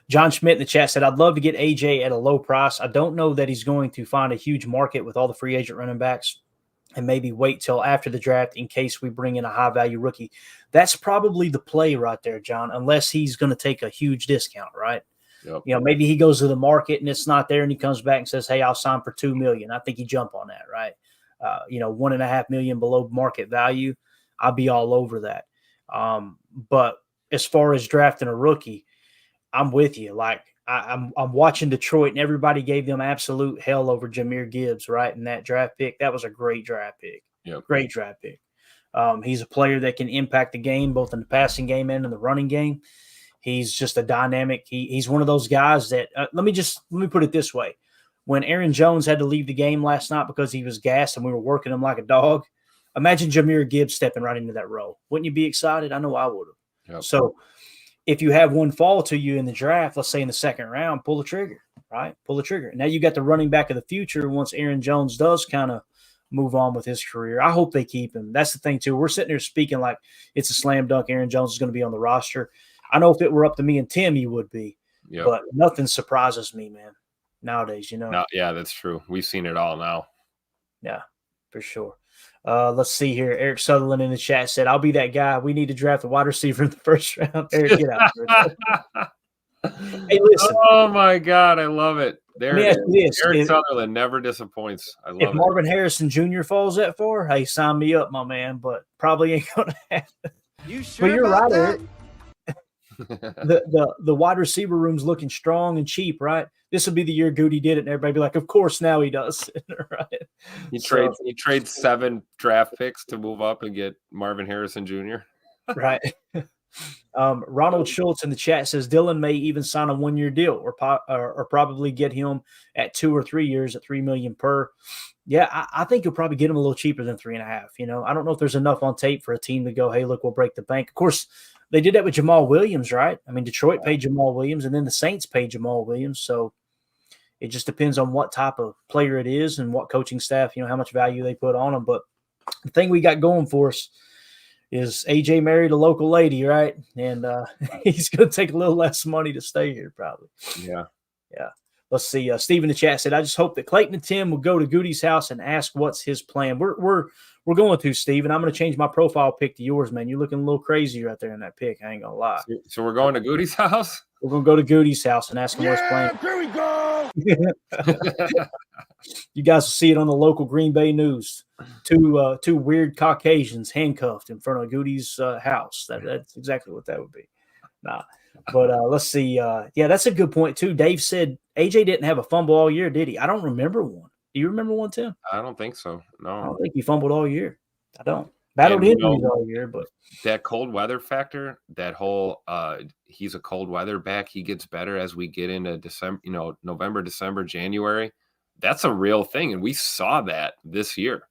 John Schmidt in the chat said, "I'd love to get AJ at a low price. I don't know that he's going to find a huge market with all the free agent running backs and maybe wait till after the draft in case we bring in a high-value rookie." That's probably the play right there, John, unless he's going to take a huge discount, right? Yep. Maybe he goes to the market and it's not there and he comes back and says, "Hey, I'll sign for $2 million." I think you jump on that, right? $1.5 million below market value, I'd be all over that. But as far as drafting a rookie, I'm with you. I'm watching Detroit, and everybody gave them absolute hell over Jahmyr Gibbs, right? In that draft pick, that was a great draft pick. Yep. Great draft pick. He's a player that can impact the game, both in the passing game and in the running game. He's just a dynamic. He's one of those guys that let me put it this way: when Aaron Jones had to leave the game last night because he was gassed and we were working him like a dog, imagine Jahmyr Gibbs stepping right into that role. Wouldn't you be excited? I know I would have. Yep. So if you have one fall to you in the draft, let's say in the second round, pull the trigger, right? Pull the trigger. Now you got the running back of the future once Aaron Jones does kind of move on with his career. I hope they keep him. That's the thing, too. We're sitting there speaking like it's a slam dunk. Aaron Jones is going to be on the roster. I know if it were up to me and Tim, he would be. Yep. But nothing surprises me, man, nowadays, No, yeah, that's true. We've seen it all now. Yeah, for sure. Let's see here. Eric Sutherland in the chat said, "I'll be that guy. We need to draft a wide receiver in the first round." Eric, get out. Hey, listen. Oh my God, I love it. There Let me it ask you is. this. Eric If, Sutherland never disappoints. I if love it. Marvin Harrison Jr. falls that far, hey, sign me up, my man, but probably ain't going to happen. You sure But you're about right, that? Eric. The wide receiver room's looking strong and cheap, right? This would be the year Goody did it, and everybody be like, of course, now he does. Right? He trades 7 draft picks to move up and get Marvin Harrison Jr. Right. Ronald Schultz in the chat says Dylan may even sign a 1-year deal or probably get him at 2 or 3 years at $3 million per. Yeah, I think you'll probably get him a little cheaper than 3.5. You know, I don't know if there's enough on tape for a team to go, hey, look, we'll break the bank. Of course, they did that with Jamal Williams, right? I mean, Detroit paid Jamal Williams, and then the Saints paid Jamal Williams. So it just depends on what type of player it is and what coaching staff, you know, how much value they put on them. But the thing we got going for us is AJ married a local lady, right? And he's going to take a little less money to stay here, probably. Yeah. Let's see. Steve in the chat said, "I just hope that Clayton and Tim will go to Goody's house and ask what's his plan." We're going to, Steve, and I'm going to change my profile pic to yours, man. You're looking a little crazy right there in that pic. I ain't gonna lie. So we're going to Goody's house? We're gonna go to Goody's house and ask him what's playing. Here we go. You guys will see it on the local Green Bay news. Two weird Caucasians handcuffed in front of Goody's house. That's exactly what that would be. Nah. But let's see. Yeah, that's a good point, too. Dave said AJ didn't have a fumble all year, did he? I don't remember one. Do you remember one, Tim? I don't think so. I don't No. think he fumbled all year. I don't. Battled And, injuries all year, but That cold weather factor, that whole he's a cold weather back. He gets better as we get into December, November, December, January. That's a real thing. And we saw that this year.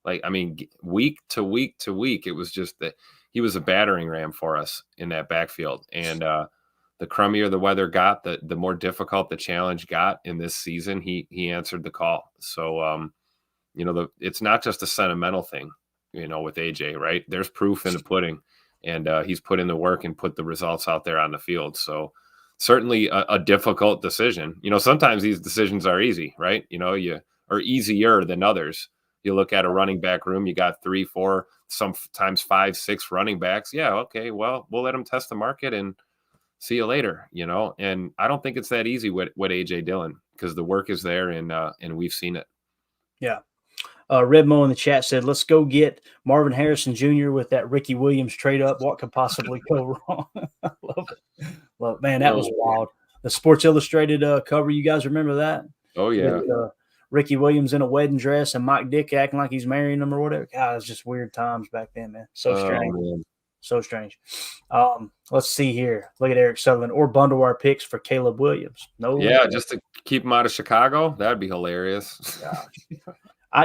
Like, I mean, week to week to week, it was just that he was a battering ram for us in that backfield. And the crummier the weather got, the more difficult the challenge got in this season, he answered the call. So, it's not just a sentimental thing, with AJ, right? There's proof in the pudding, and he's put in the work and put the results out there on the field. So certainly a difficult decision. Sometimes these decisions are easy, right? Or easier than others. You look at a running back room, you got 3, 4, sometimes 5, 6 running backs. Yeah, okay, well, we'll let them test the market and see you later, And I don't think it's that easy with AJ Dillon, because the work is there and we've seen it. yeah. Redmo in the chat said, "Let's go get Marvin Harrison Jr. with that Ricky Williams trade up. What could possibly go wrong?" I love it. Man, that was wild. The Sports Illustrated cover, you guys remember that? Oh, yeah. With, Ricky Williams in a wedding dress and Mike Dick acting like he's marrying him or whatever. God, it's just weird times back then, man. So strange. Man. So strange. Let's see here. Look at Eric Sutherland, or bundle our picks for Caleb Williams. No. Yeah, just to keep him out of Chicago. That'd be hilarious.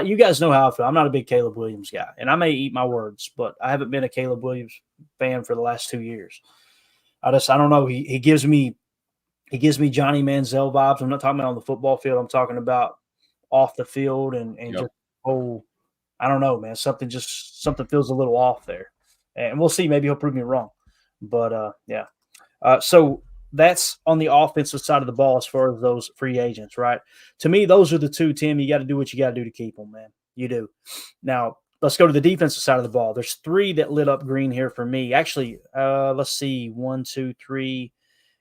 You guys know how I feel. I'm not a big Caleb Williams guy, and I may eat my words, but I haven't been a Caleb Williams fan for the last 2 years. I don't know. He gives me Johnny Manziel vibes. I'm not talking about on the football field. I'm talking about off the field and Yep. just I don't know, man. Something feels a little off there, and we'll see. Maybe he'll prove me wrong, but yeah. So that's on the offensive side of the ball as far as those free agents, right? To me, those are the two, Tim. You got to do what you got to do to keep them, man. You do. Now, let's go to the defensive side of the ball. There's 3 that lit up green here for me. Actually, let's see. 1, 2, 3.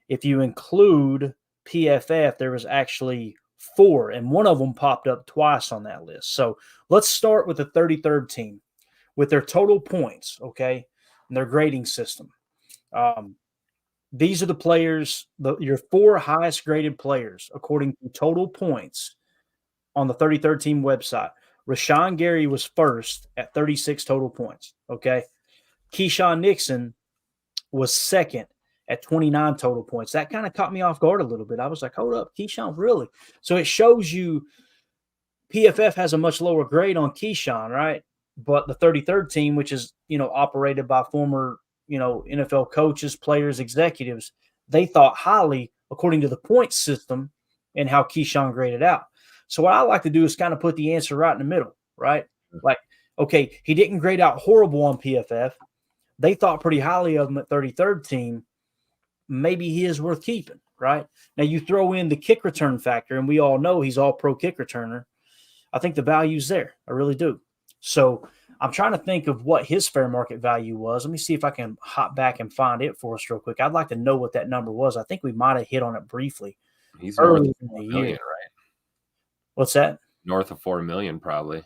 If you include PFF, there was actually 4, and one of them popped up twice on that list. So let's start with the 33rd team with their total points, okay, and their grading system. These are the players, your 4 highest graded players according to total points on the 33rd team website. Rashawn Gary was first at 36 total points. Okay. Keyshawn Nixon was second at 29 total points. That kind of caught me off guard a little bit. I was like, hold up, Keyshawn, really? So it shows you PFF has a much lower grade on Keyshawn, right? But the 33rd team, which is, operated by former NFL coaches, players, executives, they thought highly according to the point system and how Keyshawn graded out. So what I like to do is kind of put the answer right in the middle, right? Like, okay, he didn't grade out horrible on PFF. They thought pretty highly of him at 33rd team. Maybe he is worth keeping, right? Now you throw in the kick return factor, and we all know he's all pro kick returner. I think the value's there. I really do. So I'm trying to think of what his fair market value was. Let me see if I can hop back and find it for us real quick. I'd like to know what that number was. I think we might have hit on it briefly. He's early north in of the $1 million, year. right? What's that? North of $4 million, probably.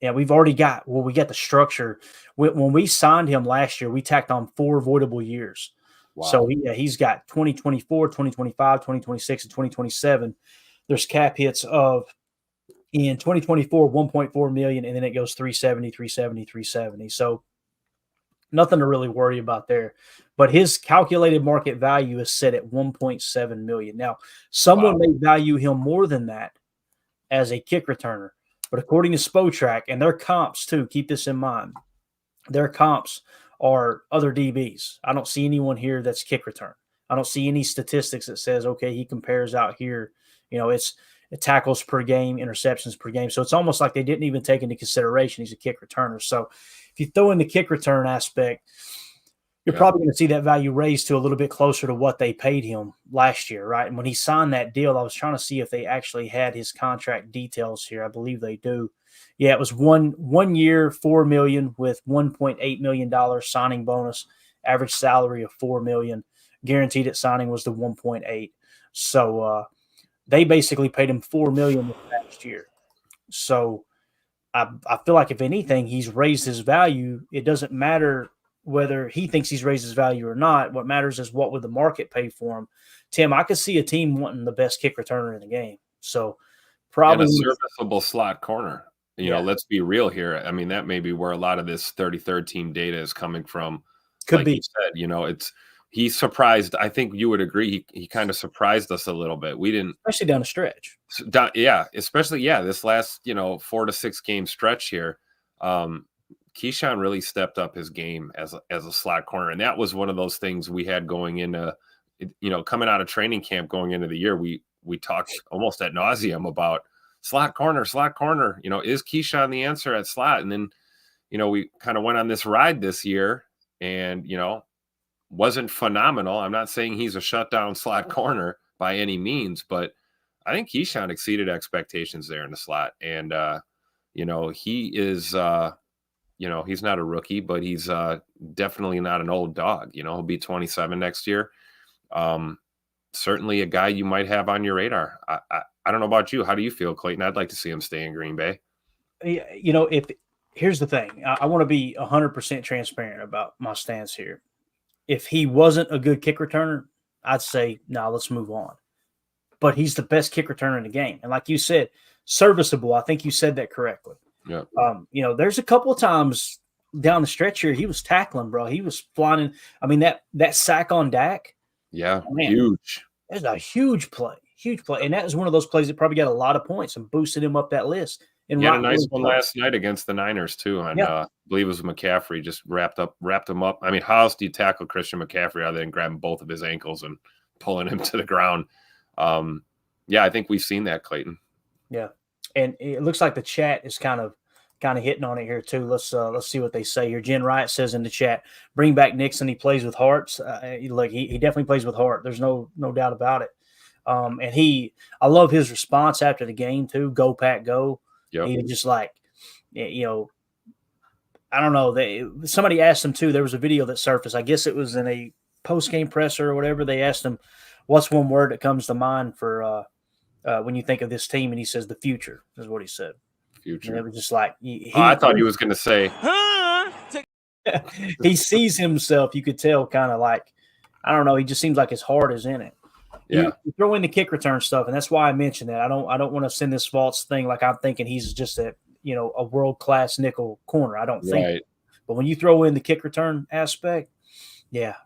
Yeah, we got the structure. When we signed him last year, we tacked on 4 avoidable years. Wow. So he's got 2024, 2025, 2026, and 2027. There's cap hits of in 2024, 1.4 million, and then it goes 370, 370, 370. So nothing to really worry about there. But his calculated market value is set at 1.7 million. Now, someone may value him more than that as a kick returner. But according to Spotrac, and their comps too, keep this in mind, their comps are other DBs. I don't see anyone here that's kick return. I don't see any statistics that says, okay, he compares out here. It's tackles per game, interceptions per game. So it's almost like they didn't even take into consideration he's a kick returner. So if you throw in the kick return aspect, you're probably going to see that value raised to a little bit closer to what they paid him last year, right? And when he signed that deal, I was trying to see if they actually had his contract details here. I believe they do. Yeah, it was one year, $4 million with $1.8 million signing bonus, average salary of $4 million. Guaranteed at signing was the 1.8. So they basically paid him $4 million this past year. So I feel like if anything, he's raised his value. It doesn't matter whether he thinks he's raised his value or not. What matters is what would the market pay for him. Tim, I could see a team wanting the best kick returner in the game. So probably and a serviceable slot corner. Let's be real here. I mean, that may be where a lot of this 33rd team data is coming from. Could like be. You said, he surprised. I think you would agree. He kind of surprised us a little bit. We didn't, especially down the stretch. Especially this last 4 to 6 game stretch here. Keyshawn really stepped up his game as a slot corner, and that was one of those things we had going into, coming out of training camp going into the year. We talked almost ad nauseum about slot corner. Is Keyshawn the answer at slot? And then, we kind of went on this ride this year, and wasn't phenomenal. I'm not saying he's a shutdown slot corner by any means, but I think Keyshawn exceeded expectations there in the slot, and he is. He's not a rookie, but he's definitely not an old dog. He'll be 27 next year. Certainly a guy you might have on your radar. I don't know about you. How do you feel, Clayton? I'd like to see him stay in Green Bay. Here's the thing. I want to be 100% transparent about my stance here. If he wasn't a good kick returner, I'd say, no, let's move on. But he's the best kick returner in the game. And like you said, serviceable. I think you said that correctly. Yeah. There's a couple of times down the stretch here, he was tackling, bro. He was flying in. I mean, that sack on Dak. Yeah. Man, huge. It was a huge play. And that was one of those plays that probably got a lot of points and boosted him up that list. And he had a nice one last night against the Niners too. And I believe it was McCaffrey just wrapped him up. I mean, how else do you tackle Christian McCaffrey other than grabbing both of his ankles and pulling him to the ground? I think we've seen that, Clayton. Yeah. And it looks like the chat is kind of hitting on it here too. Let's see what they say here. Jen Wright says in the chat, bring back Nixon. He plays with heart. Look, he definitely plays with heart. There's no doubt about it. And I love his response after the game too. Go Pack, go. Yep. He just I don't know. Somebody asked him too. There was a video that surfaced. I guess it was in a post-game presser or whatever. They asked him, what's one word that comes to mind for when you think of this team? And he says, the future is what he said. Future. And it was just like I thought he was going to say he sees himself. You could tell, kind of like, I don't know. He just seems like his heart is in it. Yeah. You throw in the kick return stuff, and that's why I mentioned that. I don't want to send this false thing like I'm thinking he's just a world class nickel corner. I don't think. Right. But when you throw in the kick return aspect,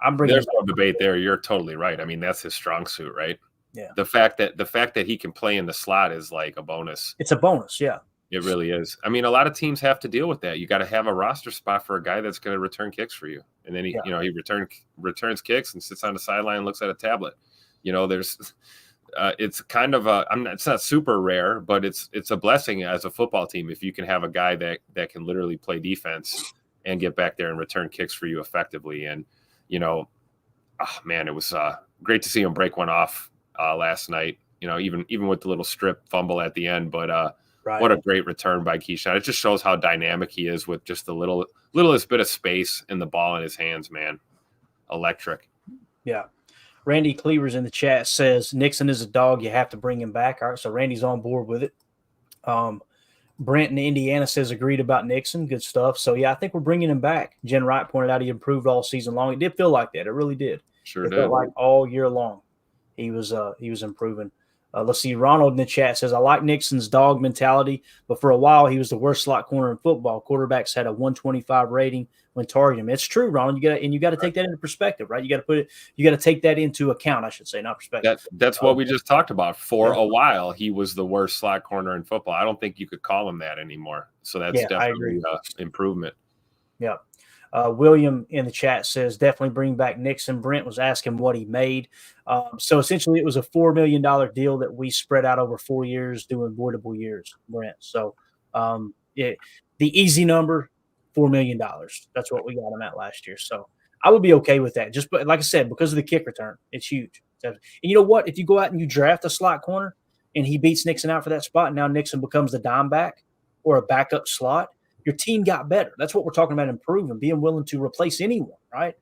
I'm bringing. There's no debate there. You're totally right. I mean, that's his strong suit, right? Yeah. The fact that he can play in the slot is like a bonus. It's a bonus, yeah. It really is. I mean, a lot of teams have to deal with that. You got to have a roster spot for a guy that's going to return kicks for you, and then he returns kicks and sits on the sideline and looks at a tablet. There's it's kind of it's not super rare, but it's a blessing as a football team if you can have a guy that can literally play defense and get back there and return kicks for you effectively. And it was great to see him break one off last night. Even with the little strip fumble at the end, but right. What a great return by Keyshawn. It just shows how dynamic he is with just the littlest bit of space and the ball in his hands, man. Electric. Yeah. Randy Cleavers in the chat says Nixon is a dog. You have to bring him back. All right, so Randy's on board with it. Brent in Indiana says agreed about Nixon. Good stuff. So, yeah, I think we're bringing him back. Jen Wright pointed out he improved all season long. It did feel like that. It really did. Sure It did. felt like all year long he was improving. Let's see. Ronald in the chat says, I like Nixon's dog mentality, but for a while he was the worst slot corner in football. Quarterbacks had a 125 rating when targeting him. It's true, Ronald. You got to take that into perspective, right? You got to take that into account, I should say, not perspective. That's what we just talked about. For a while, he was the worst slot corner in football. I don't think you could call him that anymore. So that's definitely an improvement. Yeah. William in the chat says definitely bring back Nixon. Brent was asking what he made. So essentially it was a $4 million deal that we spread out over 4 years, doing voidable years, Brent. So the easy number, $4 million. That's what we got him at last year. So I would be okay with that. Just like I said, because of the kick return, it's huge. And you know what? If you go out and you draft a slot corner and he beats Nixon out for that spot, and now Nixon becomes the dime back or a backup slot, your team got better. That's what we're talking about, improving, being willing to replace anyone, right,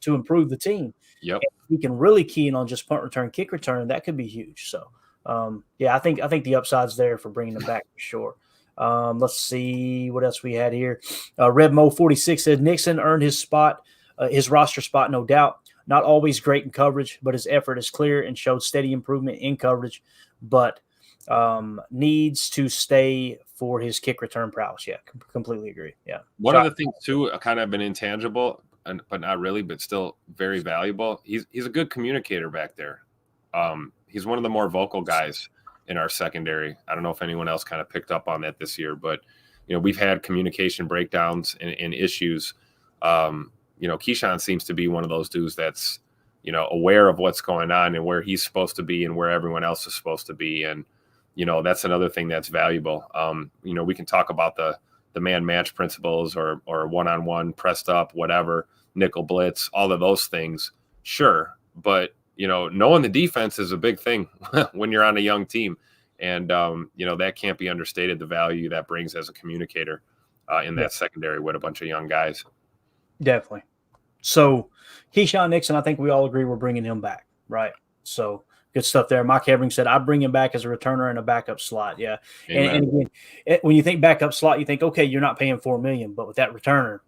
to improve the team. Yep. And if we can really key in on just punt return, kick return, that could be huge. So, I think the upside's there for bringing them back for sure. Let's see what else we had here. Redmo46 said Nixon earned his spot, his roster spot, no doubt. Not always great in coverage, but his effort is clear and showed steady improvement in coverage, but needs to stay for his kick return prowess. Yeah, completely agree. Yeah. One of the things too, kind of an intangible, but not really, but still very valuable. He's a good communicator back there. He's one of the more vocal guys in our secondary. I don't know if anyone else kind of picked up on that this year, but we've had communication breakdowns and issues. Keyshawn seems to be one of those dudes that's aware of what's going on and where he's supposed to be and where everyone else is supposed to be. And that's another thing that's valuable. We can talk about the man match principles or one-on-one pressed up, whatever, nickel blitz, all of those things. Sure. But, knowing the defense is a big thing when you're on a young team. And, that can't be understated, the value that brings as a communicator in that secondary with a bunch of young guys. Definitely. So Keyshawn Nixon, I think we all agree we're bringing him back, right? So good stuff there. Mike Hebring said, I bring him back as a returner and a backup slot. Yeah. And again, when you think backup slot, you think, okay, you're not paying $4 million, but with that returner,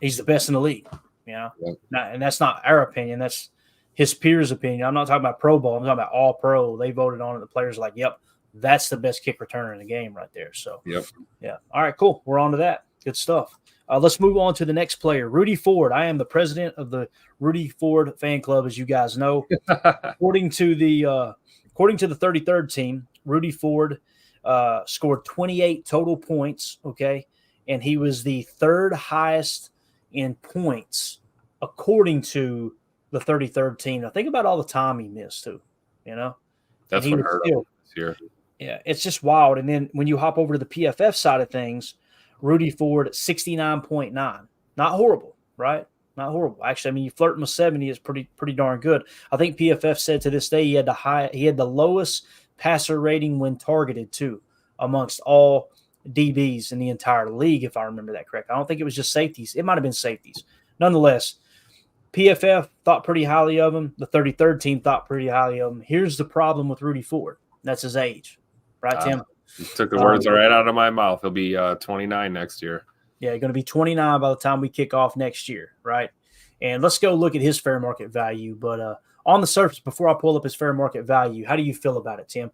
he's the best in the league. Yep. And that's not our opinion. That's his peers' opinion. I'm not talking about Pro Bowl. I'm talking about all pro. They voted on it. The players are like, yep, that's the best kick returner in the game right there. So, yep. Yeah. All right, cool. We're on to that. Good stuff. Let's move on to the next player, Rudy Ford. I am the president of the Rudy Ford fan club, as you guys know. According to the 33rd team, Rudy Ford scored 28 total points, okay? And he was the third highest in points according to the 33rd team. Now, think about all the time he missed, too, That's what hurt him this year. Yeah, it's just wild. And then when you hop over to the PFF side of things, Rudy Ford at 69.9. Not horrible, right? Not horrible. Actually, I mean, you flirting with 70 is pretty darn good. I think PFF said to this day he had the lowest passer rating when targeted too, amongst all DBs in the entire league, if I remember that correct. I don't think it was just safeties. It might have been safeties. Nonetheless, PFF thought pretty highly of him. The 33rd team thought pretty highly of him. Here's the problem with Rudy Ford. That's his age. Right, Tim? You took the words right out of my mouth. He'll be 29 next year. Yeah, going to be 29 by the time we kick off next year, right? And let's go look at his fair market value. But on the surface, before I pull up his fair market value, how do you feel about it, Tim?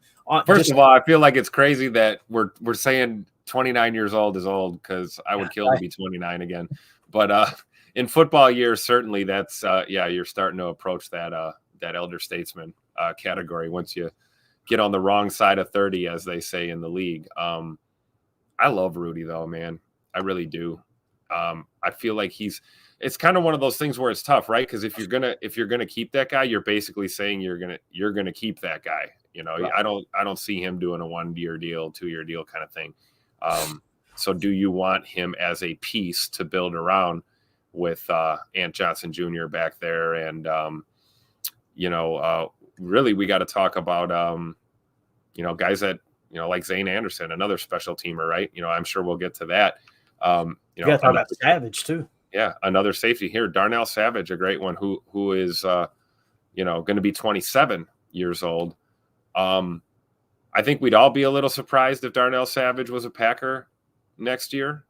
First of all, I feel like it's crazy that we're saying 29 years old is old, because I would kill to be 29 again. But in football years, certainly that's you're starting to approach that elder statesman category once you get on the wrong side of 30, as they say in the league. I love Rudy though, man. I really do. I feel like it's kind of one of those things where it's tough, right? Because if you're gonna keep that guy, you're basically saying you're gonna keep that guy. Right. I don't see him doing a 1-year deal, 2-year deal kind of thing. So do you want him as a piece to build around with Ant Johnson Jr. back there? And really, we got to talk about, guys that, like Zane Anderson, another special teamer, right? I'm sure we'll get to that. You got to talk about Savage too. Yeah, another safety here, Darnell Savage, a great one who is, going to be 27 years old. I I think we'd all be a little surprised if Darnell Savage was a Packer next year.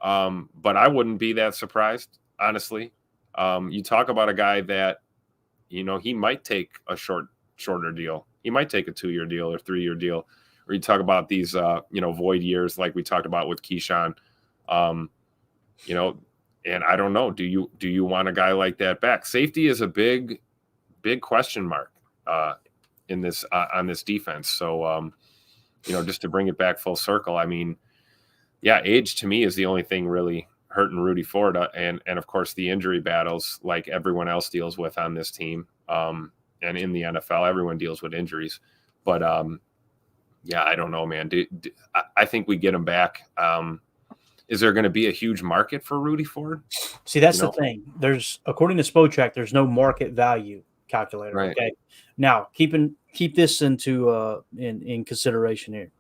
But I wouldn't be that surprised, honestly. You talk about a guy that, he might take a shorter deal. He might take a 2-year deal or 3-year deal. Or you talk about these, void years like we talked about with Keyshawn. And I don't know. Do you want a guy like that back? Safety is a big question mark in this on this defense. So, just to bring it back full circle, I mean, yeah, age to me is the only thing really hurting Rudy Ford, and of course the injury battles like everyone else deals with on this team, and in the NFL, everyone deals with injuries. But yeah, I don't know, man. I think we get him back. Is there going to be a huge market for Rudy Ford? See, that's the thing. According to Spotrac, there's no market value calculator. Right. Okay. Now, keep this into in consideration here.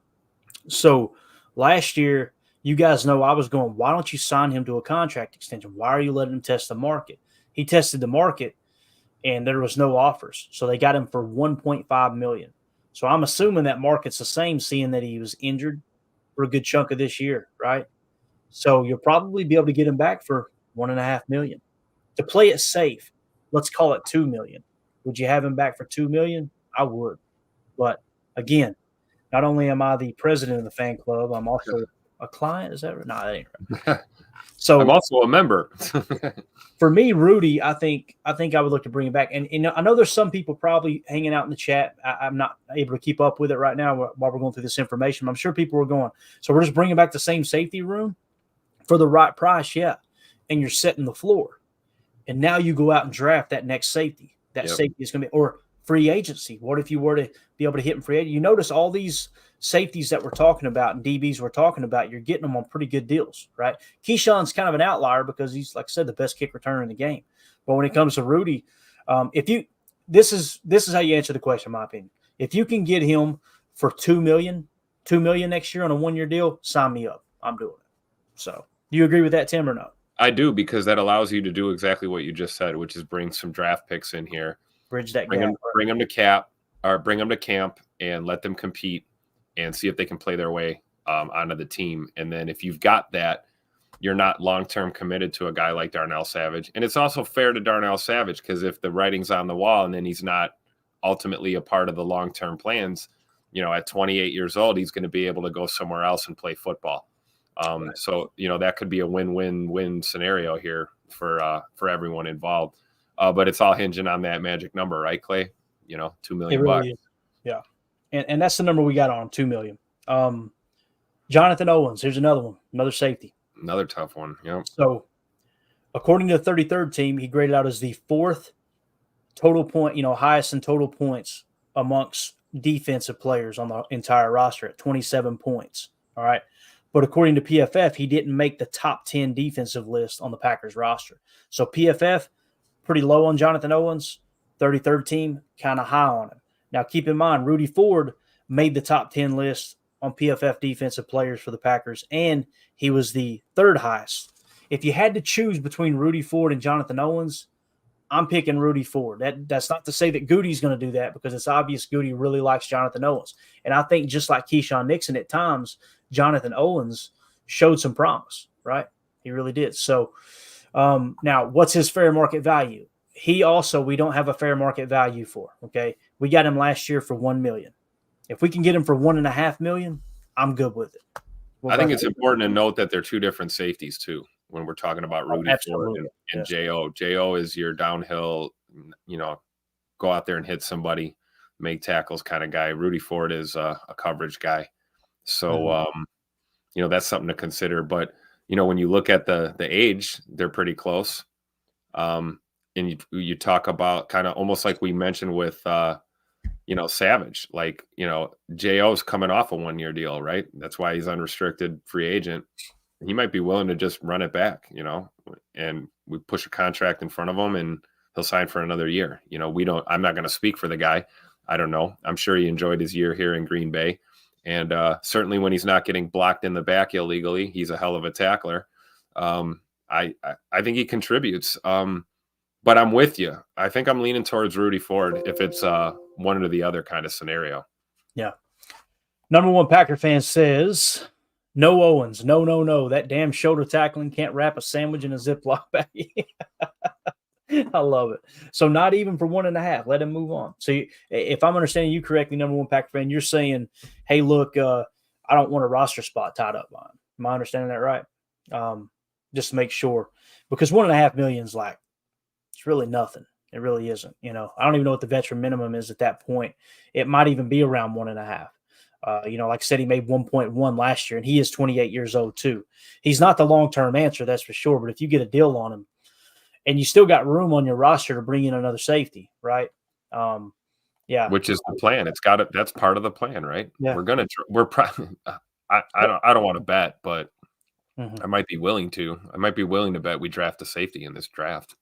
So last year, you guys know I was going, why don't you sign him to a contract extension? Why are you letting him test the market? He tested the market, and there was no offers. So they got him for $1.5 million. So I'm assuming that market's the same, seeing that he was injured for a good chunk of this year, right? So you'll probably be able to get him back for $1.5 million. To play it safe, let's call it $2 million. Would you have him back for $2 million? I would. But again, not only am I the president of the fan club, I'm also a client. Is that right? No, that ain't right. So I'm also a member. For me, Rudy, I think I would look to bring him back. And I know there's some people probably hanging out in the chat. I'm not able to keep up with it right now while we're going through this information. I'm sure people are going, so we're just bringing back the same safety room for the right price, yeah. And you're setting the floor. And now you go out and draft that next safety. That safety is going to be, or free agency. What if you were to be able to hit in free agency? You notice all these safeties that we're talking about and DBs we're talking about, you're getting them on pretty good deals, right? Keyshawn's kind of an outlier because he's, like I said, the best kick returner in the game. But when it comes to Rudy, this is how you answer the question, in my opinion. If you can get him for $2 million next year on a 1-year deal, sign me up. I'm doing it. So do you agree with that, Tim, or no? I do, because that allows you to do exactly what you just said, which is bring some draft picks in here, bridge that bring gap. Bring them to camp, and let them compete and see if they can play their way onto the team. And then if you've got that, you're not long-term committed to a guy like Darnell Savage. And it's also fair to Darnell Savage, because if the writing's on the wall and then he's not ultimately a part of the long-term plans, at 28 years old, he's going to be able to go somewhere else and play football. Right. So, that could be a win-win-win scenario here for everyone involved. But it's all hinging on that magic number, right, Clay? $2 million. It really is. Yeah. And that's the number we got on him, $2 million. Jonathan Owens, here's another one, another safety. Another tough one. Yeah. So according to the 33rd team, he graded out as the 4th total point, highest in total points amongst defensive players on the entire roster at 27 points. All right. But according to PFF, he didn't make the top 10 defensive list on the Packers roster. So PFF, pretty low on Jonathan Owens. 33rd team, kind of high on him. Now, keep in mind, Rudy Ford made the top 10 list on PFF defensive players for the Packers, and he was the 3rd highest. If you had to choose between Rudy Ford and Jonathan Owens, I'm picking Rudy Ford. That's not to say that Goody's going to do that, because it's obvious Goody really likes Jonathan Owens. And I think just like Keyshawn Nixon at times, Jonathan Owens showed some promise, right? He really did. So now what's his fair market value? We don't have a fair market value for, okay? We got him last year for $1 million. If we can get him for $1.5 million, I'm good with it. I think it's important to note that they're two different safeties too, when we're talking about Rudy Ford and J.O. J.O. is your downhill, go out there and hit somebody, make tackles kind of guy. Rudy Ford is a coverage guy. So, that's something to consider. But, when you look at the age, they're pretty close. And you talk about kind of almost like we mentioned with, Savage, like, J.O.'s coming off a 1-year deal, right? That's why he's unrestricted free agent. He might be willing to just run it back, and we push a contract in front of him and he'll sign for another year. I'm not going to speak for the guy. I don't know. I'm sure he enjoyed his year here in Green Bay. And certainly when he's not getting blocked in the back illegally, he's a hell of a tackler. I think he contributes. But I'm with you. I think I'm leaning towards Rudy Ford if it's one or the other kind of scenario. Yeah. Number one Packer fan says, no Owens. No. That damn shoulder tackling can't wrap a sandwich in a Ziploc bag. I love it. So not even for 1.5. Let him move on. So if I'm understanding you correctly, number one Packer fan, you're saying, hey, look, I don't want a roster spot tied up on him. Am I understanding that right? Just to make sure. Because $1.5 million is like, it's really nothing. It really isn't. I don't even know what the veteran minimum is at that point. It might even be around 1.5. Like I said, he made 1.1 last year, and he is 28 years old too. He's not the long-term answer, that's for sure. But if you get a deal on him, and you still got room on your roster to bring in another safety, right? Yeah, which is the plan. That's part of the plan, right? Yeah. We're probably. I don't want to bet, but I might be willing to. I might be willing to bet we draft a safety in this draft.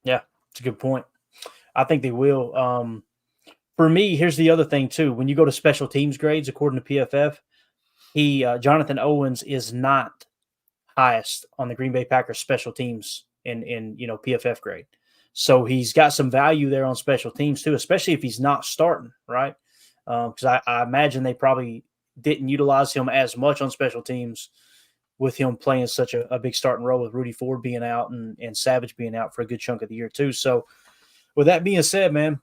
Yeah, it's a good point. I think they will. For me, here's the other thing too. When you go to special teams grades, according to PFF, Jonathan Owens is not highest on the Green Bay Packers special teams in PFF grade. So he's got some value there on special teams too, especially if he's not starting, right? Because I imagine they probably didn't utilize him as much on special teams with him playing such a big starting role with Rudy Ford being out and Savage being out for a good chunk of the year too. So with that being said, man,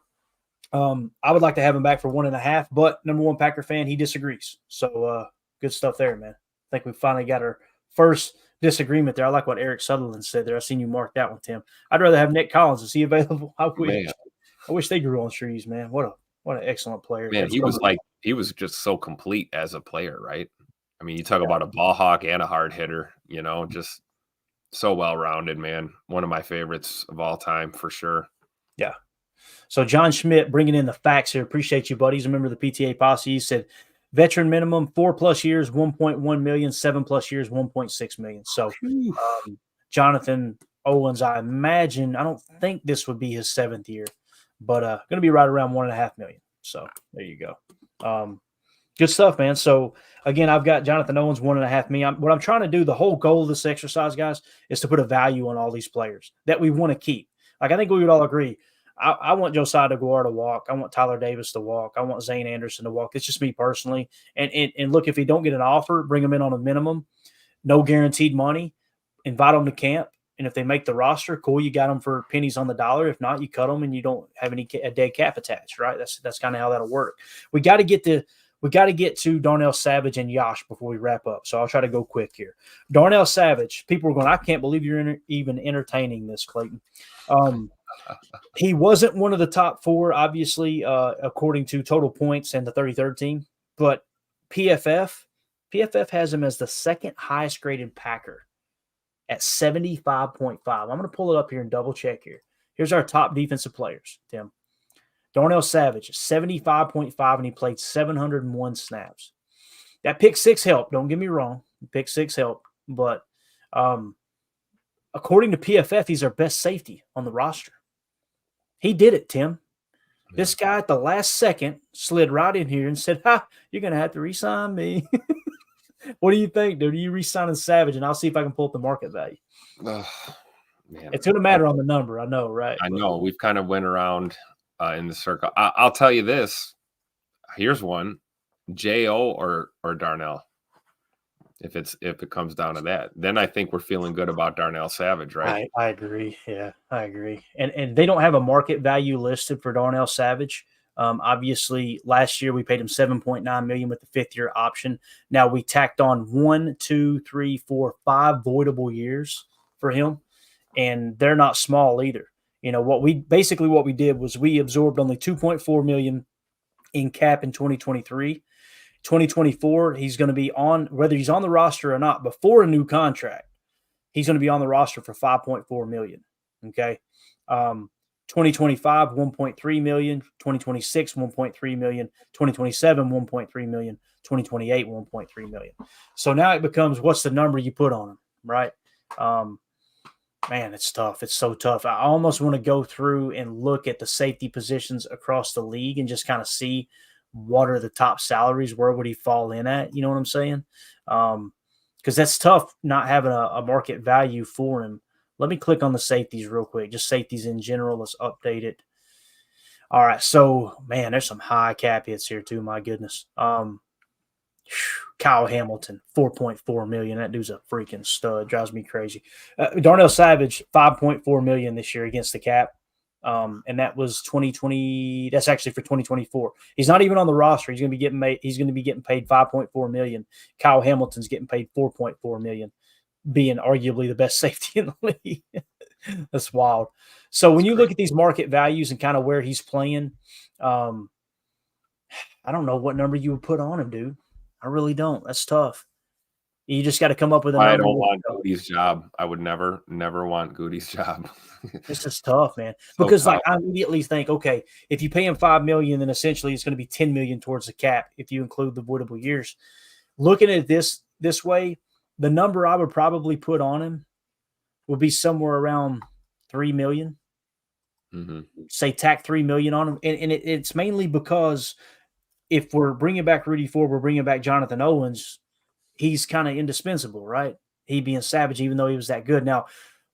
I would like to have him back for 1.5, but number one Packer fan, he disagrees. So good stuff there, man. I think we finally got our first disagreement there. I like what Eric Sutherland said there. I seen you mark that one, Tim. I'd rather have Nick Collins. Is he available? I wish they grew on trees, man. What an excellent player. Man, he was just so complete as a player, right? I mean, you talk about a ball hawk and a hard hitter, just so well-rounded, man. One of my favorites of all time for sure. Yeah. So John Schmidt bringing in the facts here. Appreciate you, buddies. Remember the PTA posse. He said veteran minimum 4+ years, 1.1 million, 7+ years, 1.6 million. So Jonathan Owens, I don't think this would be his 7th year, but going to be right around 1.5 million. So there you go. Good stuff, man. So again, I've got Jonathan Owens 1.5 million. What I'm trying to do, the whole goal of this exercise, guys, is to put a value on all these players that we want to keep. Like I think we would all agree. I want Josiah DeGuara to walk. I want Tyler Davis to walk. I want Zane Anderson to walk. It's just me personally. And look, if he don't get an offer, bring him in on a minimum, no guaranteed money, invite them to camp. And if they make the roster, cool, you got them for pennies on the dollar. If not, you cut them and you don't have a dead cap attached, right? That's kind of how that'll work. We got to get to Darnell Savage and Yash before we wrap up. So I'll try to go quick here. Darnell Savage, people are going, I can't believe you're even entertaining this, Clayton. He wasn't one of the top 4, obviously, according to total points and the 33rd team. But PFF has him as the 2nd highest graded Packer at 75.5. I'm going to pull it up here and double check here. Here's our top defensive players, Tim. Darnell Savage, 75.5, and he played 701 snaps. That pick 6 helped. Don't get me wrong. Pick 6 helped. But according to PFF, he's our best safety on the roster. He did it, Tim. This guy at the last second slid right in here and said, you're going to have to re-sign me. What do you think, dude? Are you re-signing Savage? And I'll see if I can pull up the market value. Man. It's going to matter on the number. I know, right? I know. We've kind of went around in the circle. I'll tell you this. Here's one. J.O. or Darnell. If it comes down to that, then I think we're feeling good about Darnell Savage, right? I agree. Yeah, I agree. And they don't have a market value listed for Darnell Savage. Obviously, last year we paid him $7.9 million with the 5th-year option. Now we tacked on 1, 2, 3, 4, 5 voidable years for him, and they're not small either. What we did was we absorbed only $2.4 million in cap in 2023. 2024, he's going to be on, whether he's on the roster or not, before a new contract, he's going to be on the roster for $5.4 million. Okay. 2025, $1.3 million, 2026, $1.3 million, 2027, $1.3 million, 2028, $1.3 million. So now it becomes, what's the number you put on him, right? Man, it's tough. It's so tough. I almost want to go through and look at the safety positions across the league and just kind of see what are the top salaries, where would he fall in at? You know what I'm saying? Because that's tough not having a market value for him. Let me click on the safeties real quick, just safeties in general. Let's update it. All right, so, man, there's some high cap hits here too, my goodness. Kyle Hamilton, $4.4 million. That dude's a freaking stud. Drives me crazy. Darnell Savage, $5.4 million this year against the cap. And that was 2020. That's actually for 2024. He's not even on the roster. He's going to be getting paid $5.4 million. Kyle Hamilton's getting paid $4.4 million, being arguably the best safety in the league. That's wild. So when you look at these market values and kind of where he's playing, I don't know what number you would put on him, dude. I really don't. That's tough. You just got to come up with a number. I don't want Goody's job. I would never want Goody's job. This is tough, man. Because I immediately think, okay, if you pay him $5 million, then essentially it's going to be $10 million towards the cap if you include the voidable years. Looking at this way, the number I would probably put on him would be somewhere around $3 million. Mm-hmm. Say tack $3 million on him, and it's mainly because if we're bringing back Rudy Ford, we're bringing back Jonathan Owens. He's kind of indispensable, right? He being Savage, even though he was that good. Now,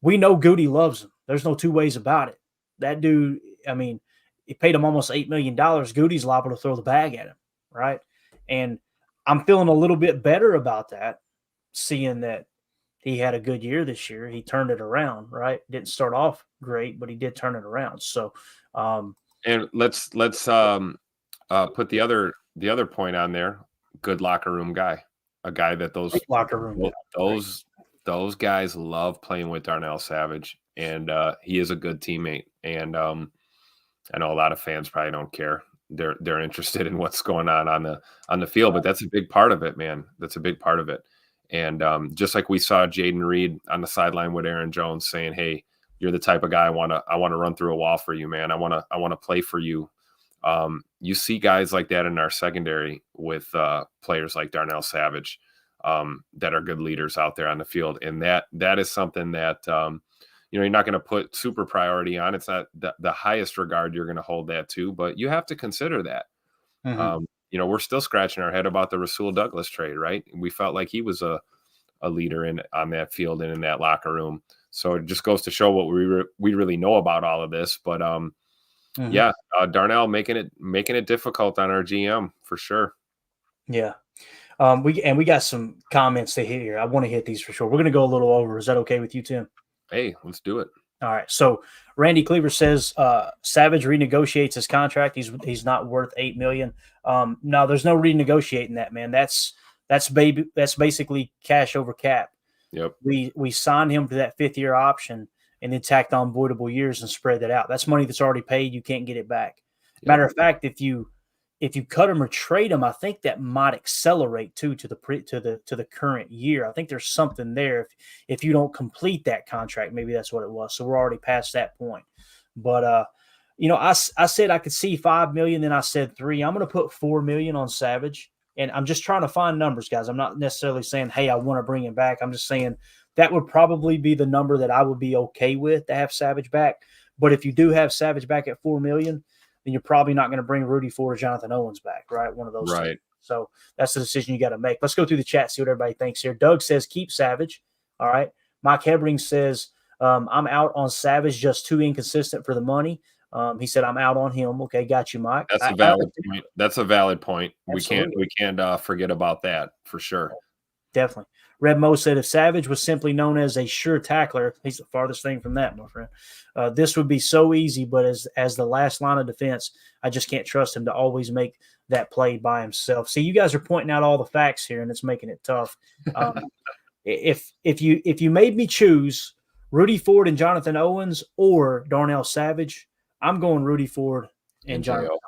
we know Goody loves him. There's no two ways about it. That dude, I mean, he paid him almost $8 million. Goody's liable to throw the bag at him, right? And I'm feeling a little bit better about that, seeing that he had a good year this year. He turned it around, right? Didn't start off great, but he did turn it around. So, and let's put the other point on there. Good locker room guy. A guy that those guys love playing with Darnell Savage, and he is a good teammate. And I know a lot of fans probably don't care. They're interested in what's going on the field, but that's a big part of it, man. That's a big part of it. And just like we saw Jaden Reed on the sideline with Aaron Jones saying, "Hey, you're the type of guy I want to run through a wall for you, man. I want to play for you." You see guys like that in our secondary with players like Darnell Savage that are good leaders out there on the field. And that is something that, you're not going to put super priority on. It's not the highest regard you're going to hold that to, but you have to consider that. mm-hmm. We're still scratching our head about the Rasul Douglas trade, right? We felt like he was a leader on that field and in that locker room. So it just goes to show what we really know about all of this. But Mm-hmm. yeah, Darnell making it difficult on our GM for sure. Yeah. We got some comments to hit here. I want to hit these for sure. We're going to go a little over. Is that okay with you, Tim? Hey, let's do it. All right. So Randy Cleaver says Savage renegotiates his contract. He's not worth $8 million. No, there's no renegotiating that, man. That's basically cash over cap. Yep. We signed him to that 5th year option and then tacked on voidable years and spread that out. That's money that's already paid. You can't get it back. Yep. Matter of fact, if you cut him or trade him, I think that might accelerate too to the current year. I think there's something there. If you don't complete that contract, maybe that's what it was. So we're already past that point. But I said I could see $5 million, then I said $3 million. I'm going to put $4 million on Savage, and I'm just trying to find numbers, guys. I'm not necessarily saying, hey, I want to bring him back. I'm just saying that would probably be the number that I would be okay with to have Savage back. But if you do have Savage back at $4 million, then you're probably not going to bring Rudy Ford or Jonathan Owens back, right? One of those. Right. Two. So that's the decision you got to make. Let's go through the chat, see what everybody thinks here. Doug says keep Savage. All right. Mike Hebring says I'm out on Savage, just too inconsistent for the money. He said I'm out on him. Okay, got you, Mike. That's a valid point. That's a valid point. Absolutely. We can't forget about that for sure. Definitely. Red Mo said if Savage was simply known as a sure tackler, he's the farthest thing from that, my friend. This would be so easy, but as the last line of defense, I just can't trust him to always make that play by himself. See, you guys are pointing out all the facts here, and it's making it tough. If you made me choose Rudy Ford and Jonathan Owens or Darnell Savage, I'm going Rudy Ford and Jonathan Owens.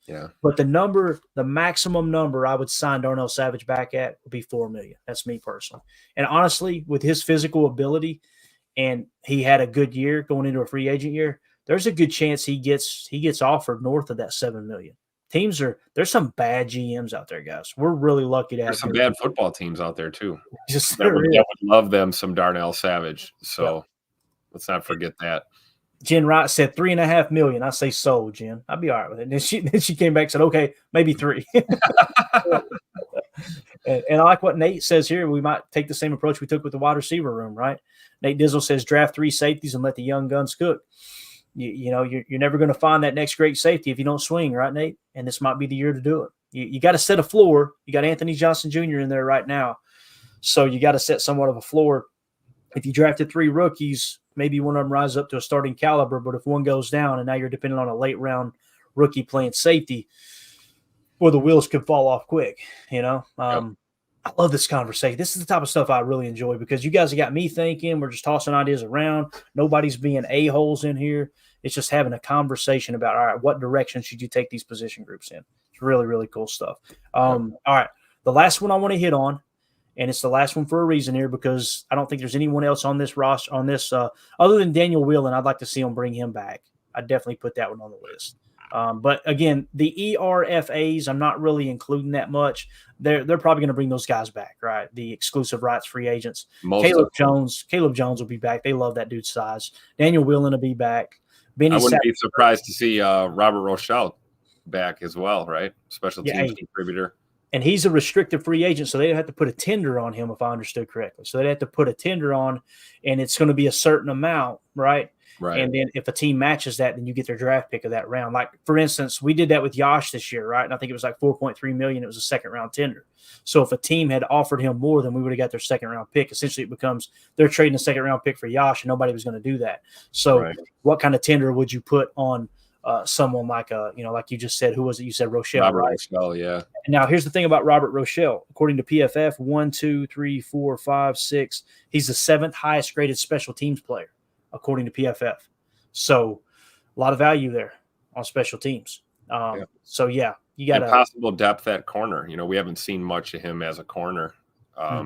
Yeah. But the maximum number I would sign Darnell Savage back at would be $4 million. That's me personally. And honestly, with his physical ability, and he had a good year going into a free agent year, there's a good chance he gets offered north of that $7 million. There's some bad GMs out there, guys. We're really lucky to have some bad football teams out there too. Just that would love them some Darnell Savage. So let's not forget that. Jen Wright said $3.5 million. I say sold, Jen. I'd be all right with it. And then she came back and said, okay, maybe $3 million. and I like what Nate says here. We might take the same approach we took with the wide receiver room, right? Nate Dizzle says draft 3 safeties and let the young guns cook. You're never going to find that next great safety if you don't swing, right, Nate? And this might be the year to do it. You got to set a floor. You got Anthony Johnson Jr. in there right now. So you got to set somewhat of a floor. If you drafted 3 rookies, maybe one of them rises up to a starting caliber, but if one goes down and now you're depending on a late round rookie playing safety, well, the wheels could fall off quick, you know? I love this conversation. This is the type of stuff I really enjoy because you guys have got me thinking. We're just tossing ideas around. Nobody's being a-holes in here. It's just having a conversation about, all right, what direction should you take these position groups in? It's really, really cool stuff. All right, the last one I want to hit on, and it's the last one for a reason here because I don't think there's anyone else on this roster, other than Daniel Whelan. I'd like to see him bring him back. I'd definitely put that one on the list. But again, the ERFAs, I'm not really including that much. They're probably going to bring those guys back, right? The exclusive rights free agents. Caleb Jones will be back. They love that dude's size. Daniel Whelan will be back. I wouldn't be surprised to see Robert Rochelle back as well, right? Special teams contributor. And he's a restricted free agent, so they have to put a tender on him, if I understood correctly. So they have to put a tender on, and it's going to be a certain amount, right? Right. And then if a team matches that, then you get their draft pick of that round. Like, for instance, we did that with Yash this year, right? And I think it was like $4.3 million. It was a second-round tender. So if a team had offered him more, then we would have got their second-round pick. Essentially, it becomes they're trading a second-round pick for Yash, and nobody was going to do that. So what kind of tender would you put on someone like, like you just said, who was it? You said Rochelle, Robert right? Rochelle, yeah. Now, here's the thing about Robert Rochelle. According to PFF, 1, 2, 3, 4, 5, 6, he's the 7th highest graded special teams player, according to PFF. So a lot of value there on special teams. So, yeah, you got possible depth at corner. We haven't seen much of him as a corner.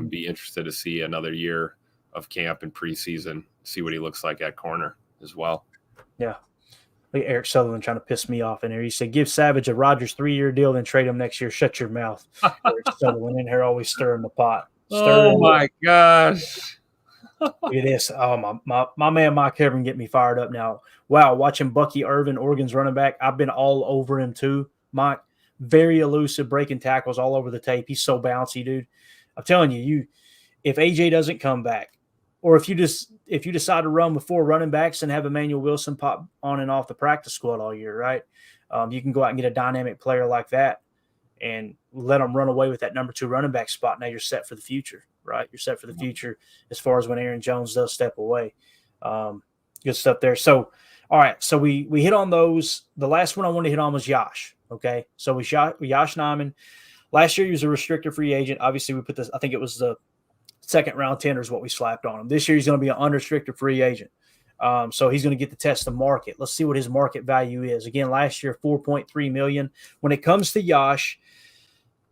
Be interested to see another year of camp and preseason, see what he looks like at corner as well. Yeah. Look at Eric Sutherland trying to piss me off in here. He said, give Savage a Rodgers 3-year deal, then trade him next year. Shut your mouth. Eric Sutherland in here always stirring the pot. My gosh. Look at this. Oh, my man Mike Hebron get me fired up now. Wow, watching Bucky Irvin, Oregon's running back. I've been all over him too, Mike. Very elusive, breaking tackles all over the tape. He's so bouncy, dude. I'm telling you, if AJ doesn't come back, or if you decide to run with 4 running backs and have Emmanuel Wilson pop on and off the practice squad all year, right? You can go out and get a dynamic player like that and let them run away with that number 2 running back spot. Now you're set for the future, right? You're set for the future as far as when Aaron Jones does step away. Good stuff there. So, all right. So we hit on those. The last one I wanted to hit on was Yash. Okay. So we shot Yash Naaman. Last year he was a restricted free agent. Obviously we put this, I think it was the second round tender is what we slapped on him. This year he's going to be an unrestricted free agent. So he's going to get to test the market. Let's see what his market value is. Again, last year, $4.3 million. When it comes to Yash,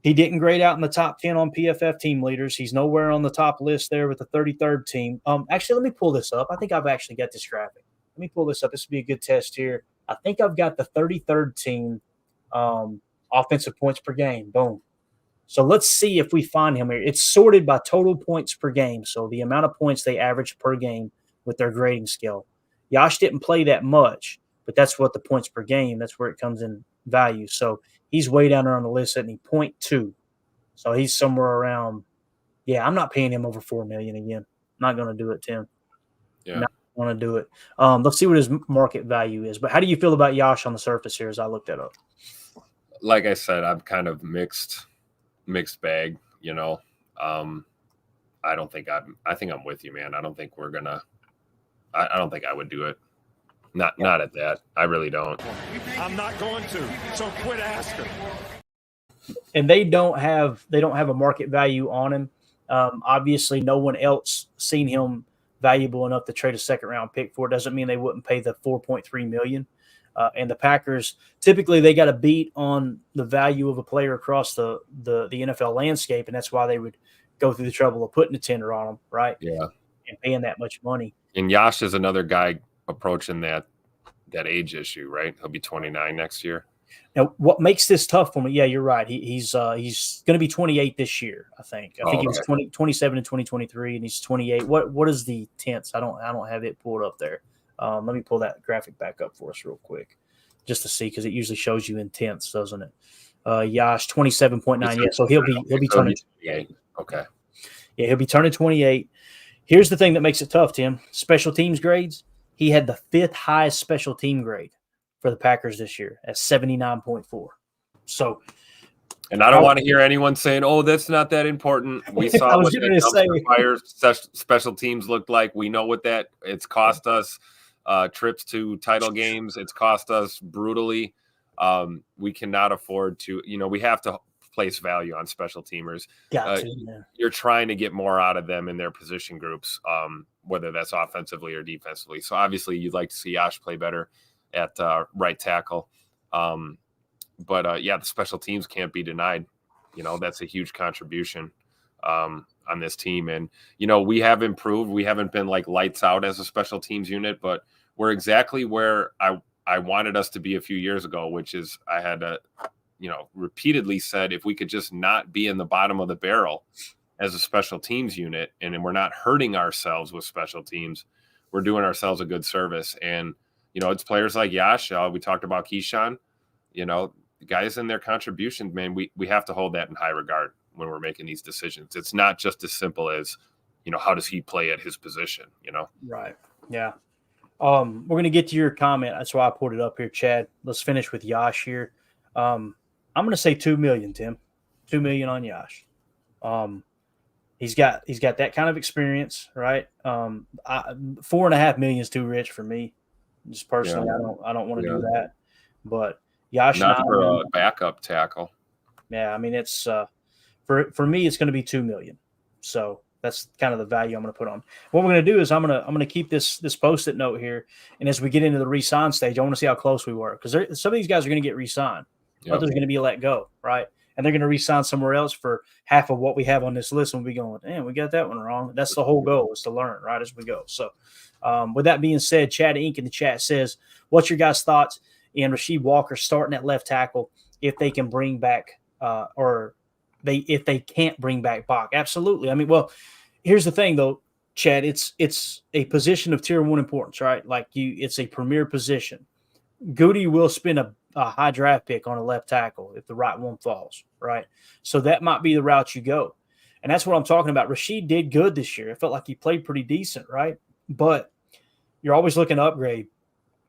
he didn't grade out in the top 10 on PFF team leaders. He's nowhere on the top list there with the 33rd team. Actually, let me pull this up. I think I've actually got this graphic. Let me pull this up. This would be a good test here. I think I've got the 33rd team offensive points per game. Boom. So let's see if we find him here. It's sorted by total points per game, so the amount of points they average per game with their grading scale. Yash didn't play that much, but that's what the points per game, that's where it comes in value. So he's way down there on the list, at 0.2. So he's somewhere around, I'm not paying him over $4 million again. Not going to do it, Tim. Yeah. Not going to do it. Let's see what his market value is. But how do you feel about Yash on the surface here as I looked that up? Like I said, I'm kind of mixed bag, I think I'm with you, man. I don't think we're gonna I don't think I would do it. Not at that. I really don't. I'm not going to. So quit asking. And they don't have a market value on him. Obviously no one else seen him valuable enough to trade a second round pick for. It doesn't mean they wouldn't pay the $4.3 million. And the Packers, typically they got a beat on the value of a player across the NFL landscape, and that's why they would go through the trouble of putting a tender on them, right? Yeah. And paying that much money. And Yash is another guy approaching that age issue, right? He'll be 29 next year. Now, what makes this tough for me? Yeah, you're right. He's going to be 28 this year, I think. I think he was 27 in 2023, and he's 28. What is the tenths? I don't have it pulled up there. Let me pull that graphic back up for us real quick just to see, because it usually shows you in tenths, doesn't it? Yash, 27.9. Yeah, so he'll be turning 28. Okay. Yeah, he'll be turning 28. Here's the thing that makes it tough, Tim. Special teams grades. He had the 5th highest special team grade for the Packers this year at 79.4. So And I don't want to hear anyone saying, "Oh, that's not that important." We saw what that dumpster fire special teams looked like. We know what that it's cost us trips to title games. It's cost us brutally. We cannot afford to. We have to place value on special teamers. You're trying to get more out of them in their position groups, whether that's offensively or defensively. So obviously, you'd like to see Yash play better at right tackle. But the special teams can't be denied. That's a huge contribution on this team. And, we have improved. We haven't been like lights out as a special teams unit, but we're exactly where I wanted us to be a few years ago, which is I had repeatedly said if we could just not be in the bottom of the barrel as a special teams unit and we're not hurting ourselves with special teams, we're doing ourselves a good service. And, it's players like Yash. We talked about Keyshawn, the guys and their contributions, man, we have to hold that in high regard when we're making these decisions. It's not just as simple as, how does he play at his position, Right. Yeah. We're going to get to your comment. That's why I pulled it up here, Chad. Let's finish with Yash here. I'm going to say $2 million, Tim. $2 million on Yash. He's got that kind of experience, right? $4.5 million is too rich for me. Just personally, yeah. I don't want to do that. But Yash, not for a backup tackle. Yeah, I mean it's for me it's going to be $2 million. So that's kind of the value I'm going to put on. What we're going to do is I'm going to keep this post-it note here, and as we get into the re-sign stage, I want to see how close we were because some of these guys are going to get re-signed, others are going to be let go, right? And they're going to re-sign somewhere else for half of what we have on this list, and we'll be going, damn, we got that one wrong. That's the whole goal, is to learn right as we go. So, with that being said, Chad Inc. in the chat says, "What's your guys' thoughts in Rasheed Walker starting at left tackle if they can bring back if they can't bring back Bach?" Absolutely. I mean, well, here's the thing though, Chad, it's a position of tier 1 importance, right? It's a premier position. Goody will spend a high draft pick on a left tackle if the right one falls, right? So that might be the route you go. And that's what I'm talking about. Rasheed did good this year. It felt like he played pretty decent, right? But you're always looking to upgrade,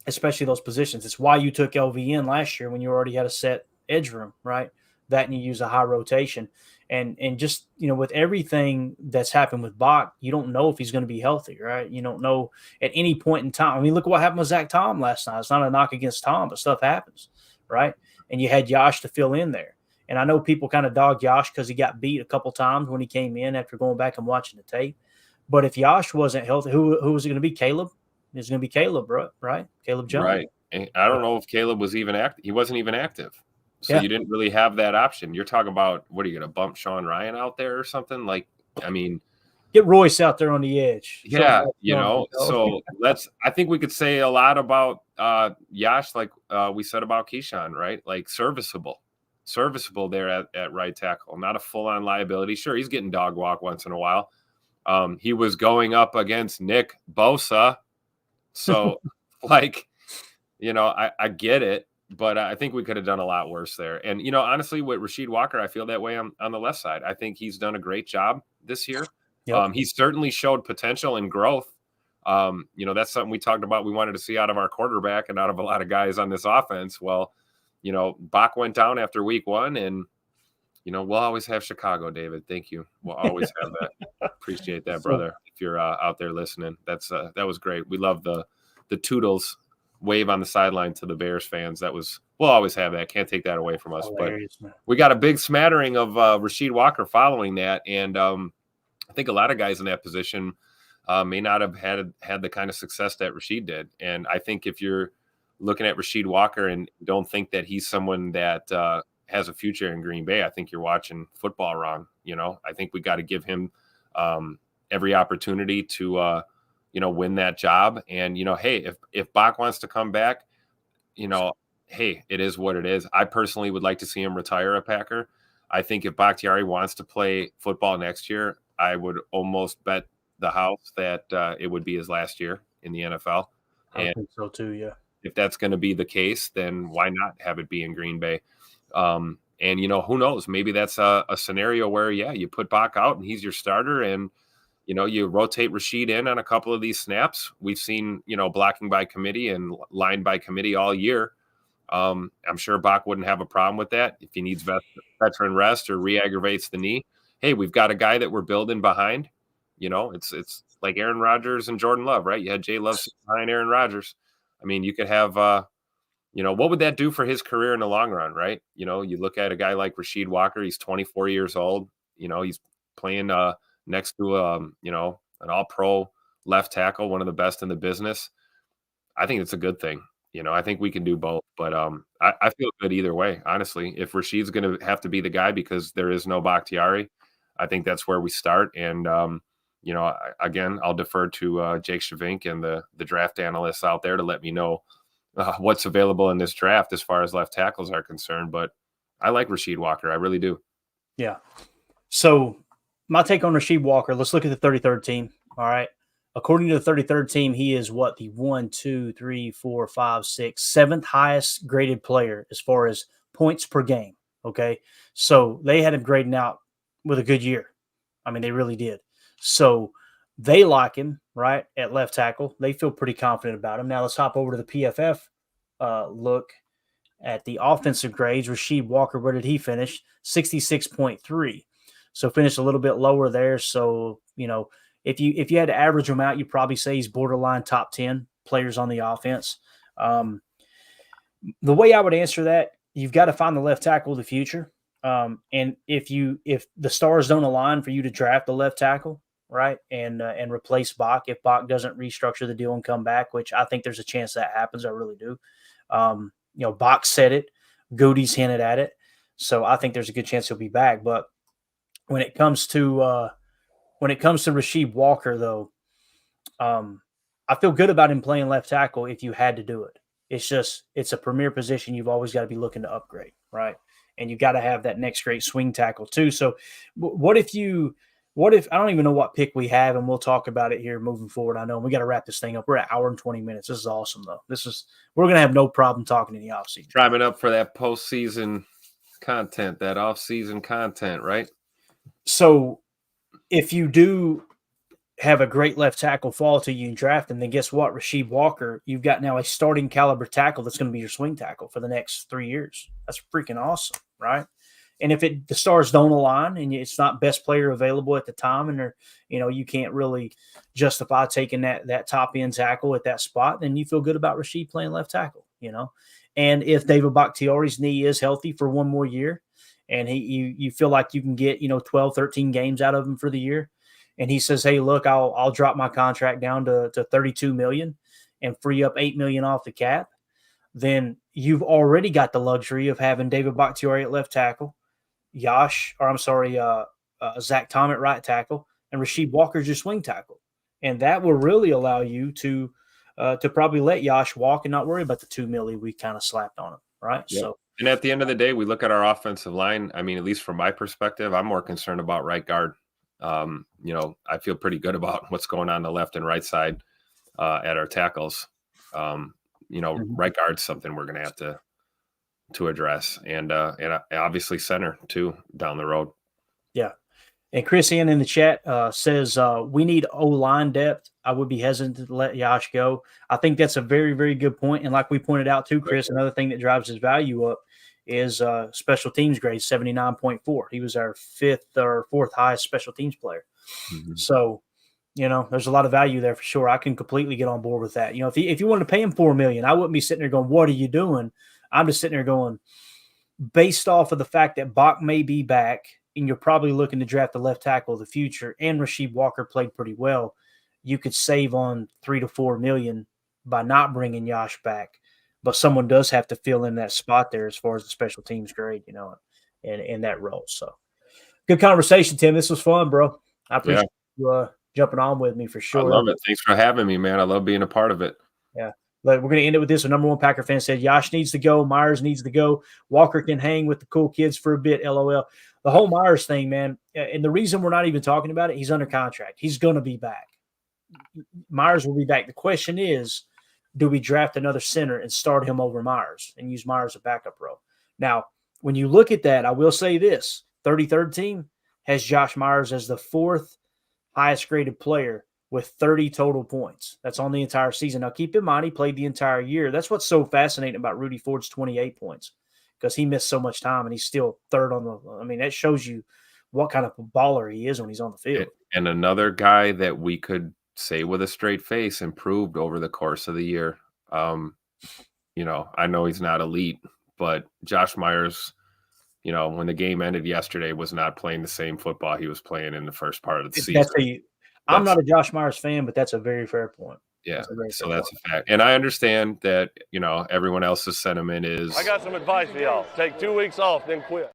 especially those positions. It's why you took LVN last year when you already had a set edge room, right? That and you use a high rotation. And just, with everything that's happened with Bach, you don't know if he's going to be healthy, right? You don't know at any point in time. I mean, look at what happened with Zach Tom last night. It's not a knock against Tom, but stuff happens, right? And you had Yash to fill in there. And I know people kind of dog Yash because he got beat a couple times when he came in after going back and watching the tape. But if Yash wasn't healthy, who was it going to be? Caleb? It's going to be Caleb, right? Caleb Jones. Right. And I don't know if Caleb was even active. He wasn't even active. So you didn't really have that option. You're talking about, what are you going to bump Sean Ryan out there or something? Get Royce out there on the edge. Yeah. So I think we could say a lot about Yash, like we said about Keyshawn, right? Like serviceable there at right tackle, not a full-on liability. Sure, he's getting dog walk once in a while. He was going up against Nick Bosa. So I get it, but I think we could have done a lot worse there. And, honestly, with Rasheed Walker, I feel that way on the left side. I think he's done a great job this year. Yep. He certainly showed potential and growth. That's something we talked about. We wanted to see out of our quarterback and out of a lot of guys on this offense. Well, Bach went down after week 1 and, we'll always have Chicago, David. Thank you. We'll always have that. Appreciate that, brother. If you're out there listening, that was great. We love the Toodles wave on the sideline to the Bears fans. We'll always have that. Can't take that away from us. Hilarious, but man. We got a big smattering of Rasheed Walker following that. And I think a lot of guys in that position may not have had the kind of success that Rasheed did. And I think if you're looking at Rasheed Walker and don't think that he's someone that has a future in Green Bay, I think you're watching football wrong. I think we got to give him every opportunity to win that job. And, hey, if Bach wants to come back, hey, it is what it is. I personally would like to see him retire a Packer. I think if Bakhtiari wants to play football next year, I would almost bet the house that it would be his last year in the NFL. I think so too, yeah. If that's going to be the case, then why not have it be in Green Bay? And, who knows? Maybe that's a scenario where, you put Bach out and he's your starter and, you rotate Rasheed in on a couple of these snaps. We've seen, blocking by committee and line by committee all year. I'm sure Bach wouldn't have a problem with that if he needs veteran rest or re-aggravates the knee. Hey, we've got a guy that we're building behind. It's like Aaron Rodgers and Jordan Love, right? You had Jay Love behind Aaron Rodgers. I mean, you could have, what would that do for his career in the long run, right? You look at a guy like Rasheed Walker. He's 24 years old. He's playing next to, an all-pro left tackle, one of the best in the business. I think it's a good thing. I think we can do both, but I feel good either way, honestly. If Rasheed's going to have to be the guy because there is no Bakhtiari, I think that's where we start. And, again, I'll defer to Jake Shavink and the draft analysts out there to let me know what's available in this draft as far as left tackles are concerned. But I like Rasheed Walker. I really do. Yeah. So my take on Rasheed Walker, let's look at the 33rd team. All right. According to the 33rd team, he is what, the 7th highest graded player as far as points per game. Okay. So they had him grading out with a good year. I mean, they really did. So they like him, right, at left tackle. They feel pretty confident about him. Now let's hop over to the PFF look at the offensive grades. Rasheed Walker, where did he finish? 66.3. So finished a little bit lower there. So, if you had to average him out, you'd probably say he's borderline top 10 players on the offense. The way I would answer that, you've got to find the left tackle of the future. And if the stars don't align for you to draft the left tackle, right, and replace Bach, if Bach doesn't restructure the deal and come back, which I think there's a chance that happens, I really do. Bach said it, Goody's hinted at it, so I think there's a good chance he'll be back. But when it comes to Rasheed Walker, though, I feel good about him playing left tackle if you had to do it. It's a premier position you've always got to be looking to upgrade, right? And you got to have that next great swing tackle too. So what if I don't even know what pick we have, and we'll talk about it here moving forward. I know we got to wrap this thing up. We're at 1 hour and 20 minutes. This is awesome though. We're going to have no problem talking in the offseason. Driving up for that postseason content, that off-season content, right? So if you do have a great left tackle fall to you and draft him, then guess what? Rasheed Walker, you've got now a starting caliber tackle that's going to be your swing tackle for the next 3 years. That's freaking awesome, right? And if the stars don't align and it's not best player available at the time, and you can't really justify taking that top end tackle at that spot, then you feel good about Rasheed playing left tackle, And if David Bakhtiari's knee is healthy for one more year, and you feel like you can get 12, 13 games out of him for the year, and he says, hey, look, I'll drop my contract down to $32 million and free up $8 million off the cap, then you've already got the luxury of having David Bakhtiari at left tackle, Zach Tom at right tackle, and Rasheed Walker's your swing tackle. And that will really allow you to probably let Yash walk and not worry about the $2 million we kind of slapped on him, right? Yeah. So. And at the end of the day, we look at our offensive line. I mean, at least from my perspective, I'm more concerned about right guard. I feel pretty good about what's going on the left and right side at our tackles. Right guard's something we're going to have to address, and obviously center too down the road. Yeah. And Chris Ian in the chat says we need O-line depth. I would be hesitant to let Yash go. I think that's a very, very good point. And like we pointed out too, Chris, another thing that drives his value up is special teams grade, 79.4. He was our 5th or 4th highest special teams player. Mm-hmm. So, there's a lot of value there for sure. I can completely get on board with that. If you wanted to pay him $4 million, I wouldn't be sitting there going, what are you doing? I'm just sitting there going, based off of the fact that Bach may be back, and you're probably looking to draft the left tackle of the future, and Rasheed Walker played pretty well, you could save on $3 to $4 million by not bringing Yash back. But someone does have to fill in that spot there as far as the special teams grade, in that role. So good conversation, Tim. This was fun, bro. I appreciate you jumping on with me for sure. I love it. Thanks for having me, man. I love being a part of it. Yeah. But we're going to end it with this. A number one Packer fan said, Yash needs to go. Myers needs to go. Walker can hang with the cool kids for a bit, LOL. The whole Myers thing, man, and the reason we're not even talking about it, he's under contract. He's going to be back. Myers will be back. The question is, do we draft another center and start him over Myers and use Myers as a backup role? Now, when you look at that, I will say this. 33rd team has Josh Myers as the 4th highest graded player with 30 total points. That's on the entire season. Now, keep in mind, he played the entire year. That's what's so fascinating about Rudy Ford's 28 points, because he missed so much time and he's still third on the – I mean, that shows you what kind of a baller he is when he's on the field. And another guy that we could say with a straight face improved over the course of the year. You know, I know he's not elite, but Josh Myers, you know, when the game ended yesterday, was not playing the same football he was playing in the first part of the season. I'm not a Josh Myers fan, but that's a very fair point. Yeah, so that's a fact. And I understand that, you know, everyone else's sentiment is. I got some advice for y'all. Take 2 weeks off, then quit.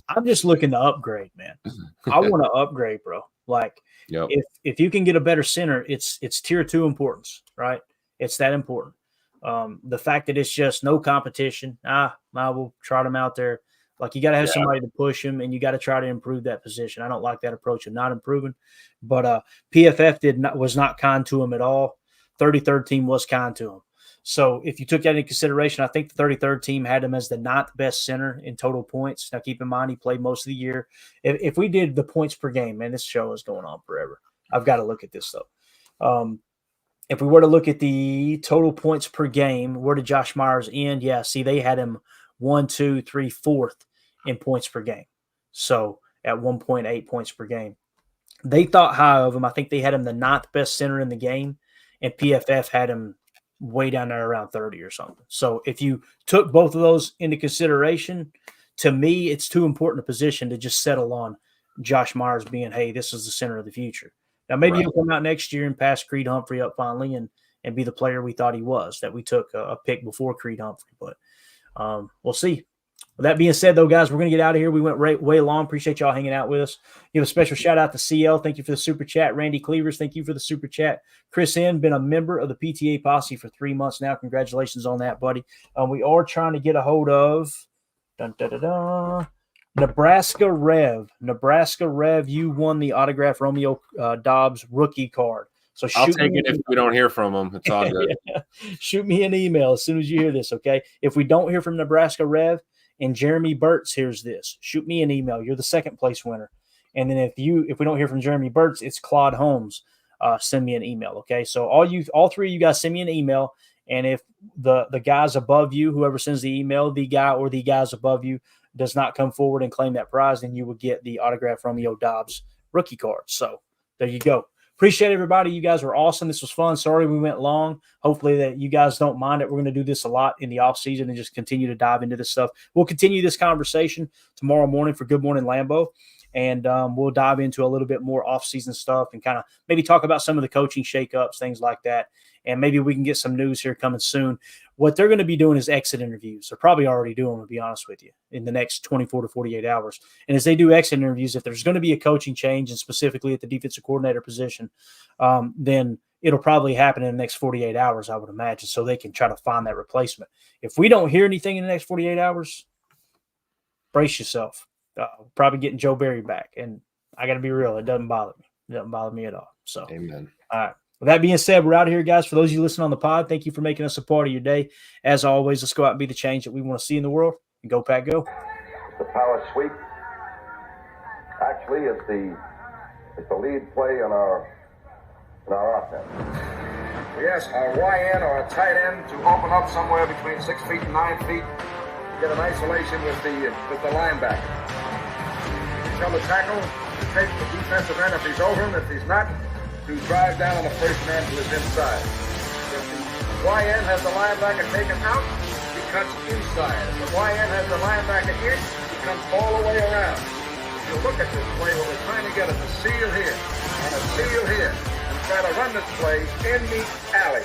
I'm just looking to upgrade, man. I want to upgrade, bro. Like, if you can get a better center, it's tier 2 importance, right? It's that important. The fact that it's just no competition. I will trot him out there. Like, you got to have somebody to push him, and you got to try to improve that position. I don't like that approach of not improving. But PFF was not kind to him at all. 33rd team was kind to him. So if you took that into consideration, I think the 33rd team had him as the 9th best center in total points. Now, keep in mind, he played most of the year. If we did the points per game, man, this show is going on forever. I've got to look at this, though. If we were to look at the total points per game, where did Josh Myers end? Yeah, see, they had him 1, 2, 3, 4th in points per game. So at 1.8 points per game. They thought high of him. I think they had him the 9th best center in the game, and PFF had him way down there around 30 or something. So if you took both of those into consideration, to me, it's too important a position to just settle on Josh Myers being, hey, this is the center of the future. Now, maybe he'll come out next year and pass Creed Humphrey up finally and be the player we thought he was, that we took a pick before Creed Humphrey. But we'll see. With that being said, though, guys, we're going to get out of here. We went way long. Appreciate y'all hanging out with us. Give a special shout-out to CL. Thank you for the super chat. Randy Cleavers, thank you for the super chat. Chris N., been a member of the PTA Posse for 3 months now. Congratulations on that, buddy. We are trying to get a hold of Nebraska Rev. Nebraska Rev, you won the autographed Romeo Dobbs rookie card. So I'll take it if we don't hear from him. It's all good. Shoot me an email as soon as you hear this, okay? If we don't hear from Nebraska Rev and Jeremy Burtz hears this, shoot me an email. You're the second place winner. And then if we don't hear from Jeremy Burtz, it's Claude Holmes. Send me an email, okay? So all three of you guys send me an email, and if the guys above you, whoever sends the email, the guy or the guys above you does not come forward and claim that prize, then you will get the autographed Romeo Dobbs rookie card. So there you go. Appreciate everybody. You guys were awesome. This was fun. Sorry we went long. Hopefully that you guys don't mind it. We're going to do this a lot in the off season and just continue to dive into this stuff. We'll continue this conversation tomorrow morning for Good Morning Lambeau, and we'll dive into a little bit more off season stuff and kind of maybe talk about some of the coaching shakeups, things like that. And maybe we can get some news here coming soon. What they're going to be doing is exit interviews. They're probably already doing them, to be honest with you, in the next 24 to 48 hours. And as they do exit interviews, if there's going to be a coaching change, and specifically at the defensive coordinator position, then it'll probably happen in the next 48 hours, I would imagine, so they can try to find that replacement. If we don't hear anything in the next 48 hours, brace yourself. Probably getting Joe Barry back. And I got to be real, it doesn't bother me. It doesn't bother me at all. So, amen. All right. With that being said, we're out of here, guys. For those of you listening on the pod, thank you for making us a part of your day. As always, let's go out and be the change that we want to see in the world. And go, Pack, go. The power sweep actually is the lead play in our offense. We ask our YN or a tight end to open up somewhere between 6 feet and 9 feet. Get an isolation with the linebacker. Tell the tackle to take the defensive end if he's over him. If he's not, to drive down on the first man to his inside. If the YN has the linebacker taken out, he cuts inside. If the YN has the linebacker in, he comes all the way around. If you look at this play, what we're trying to get is a seal here and a seal here, and try to run this play in the alley.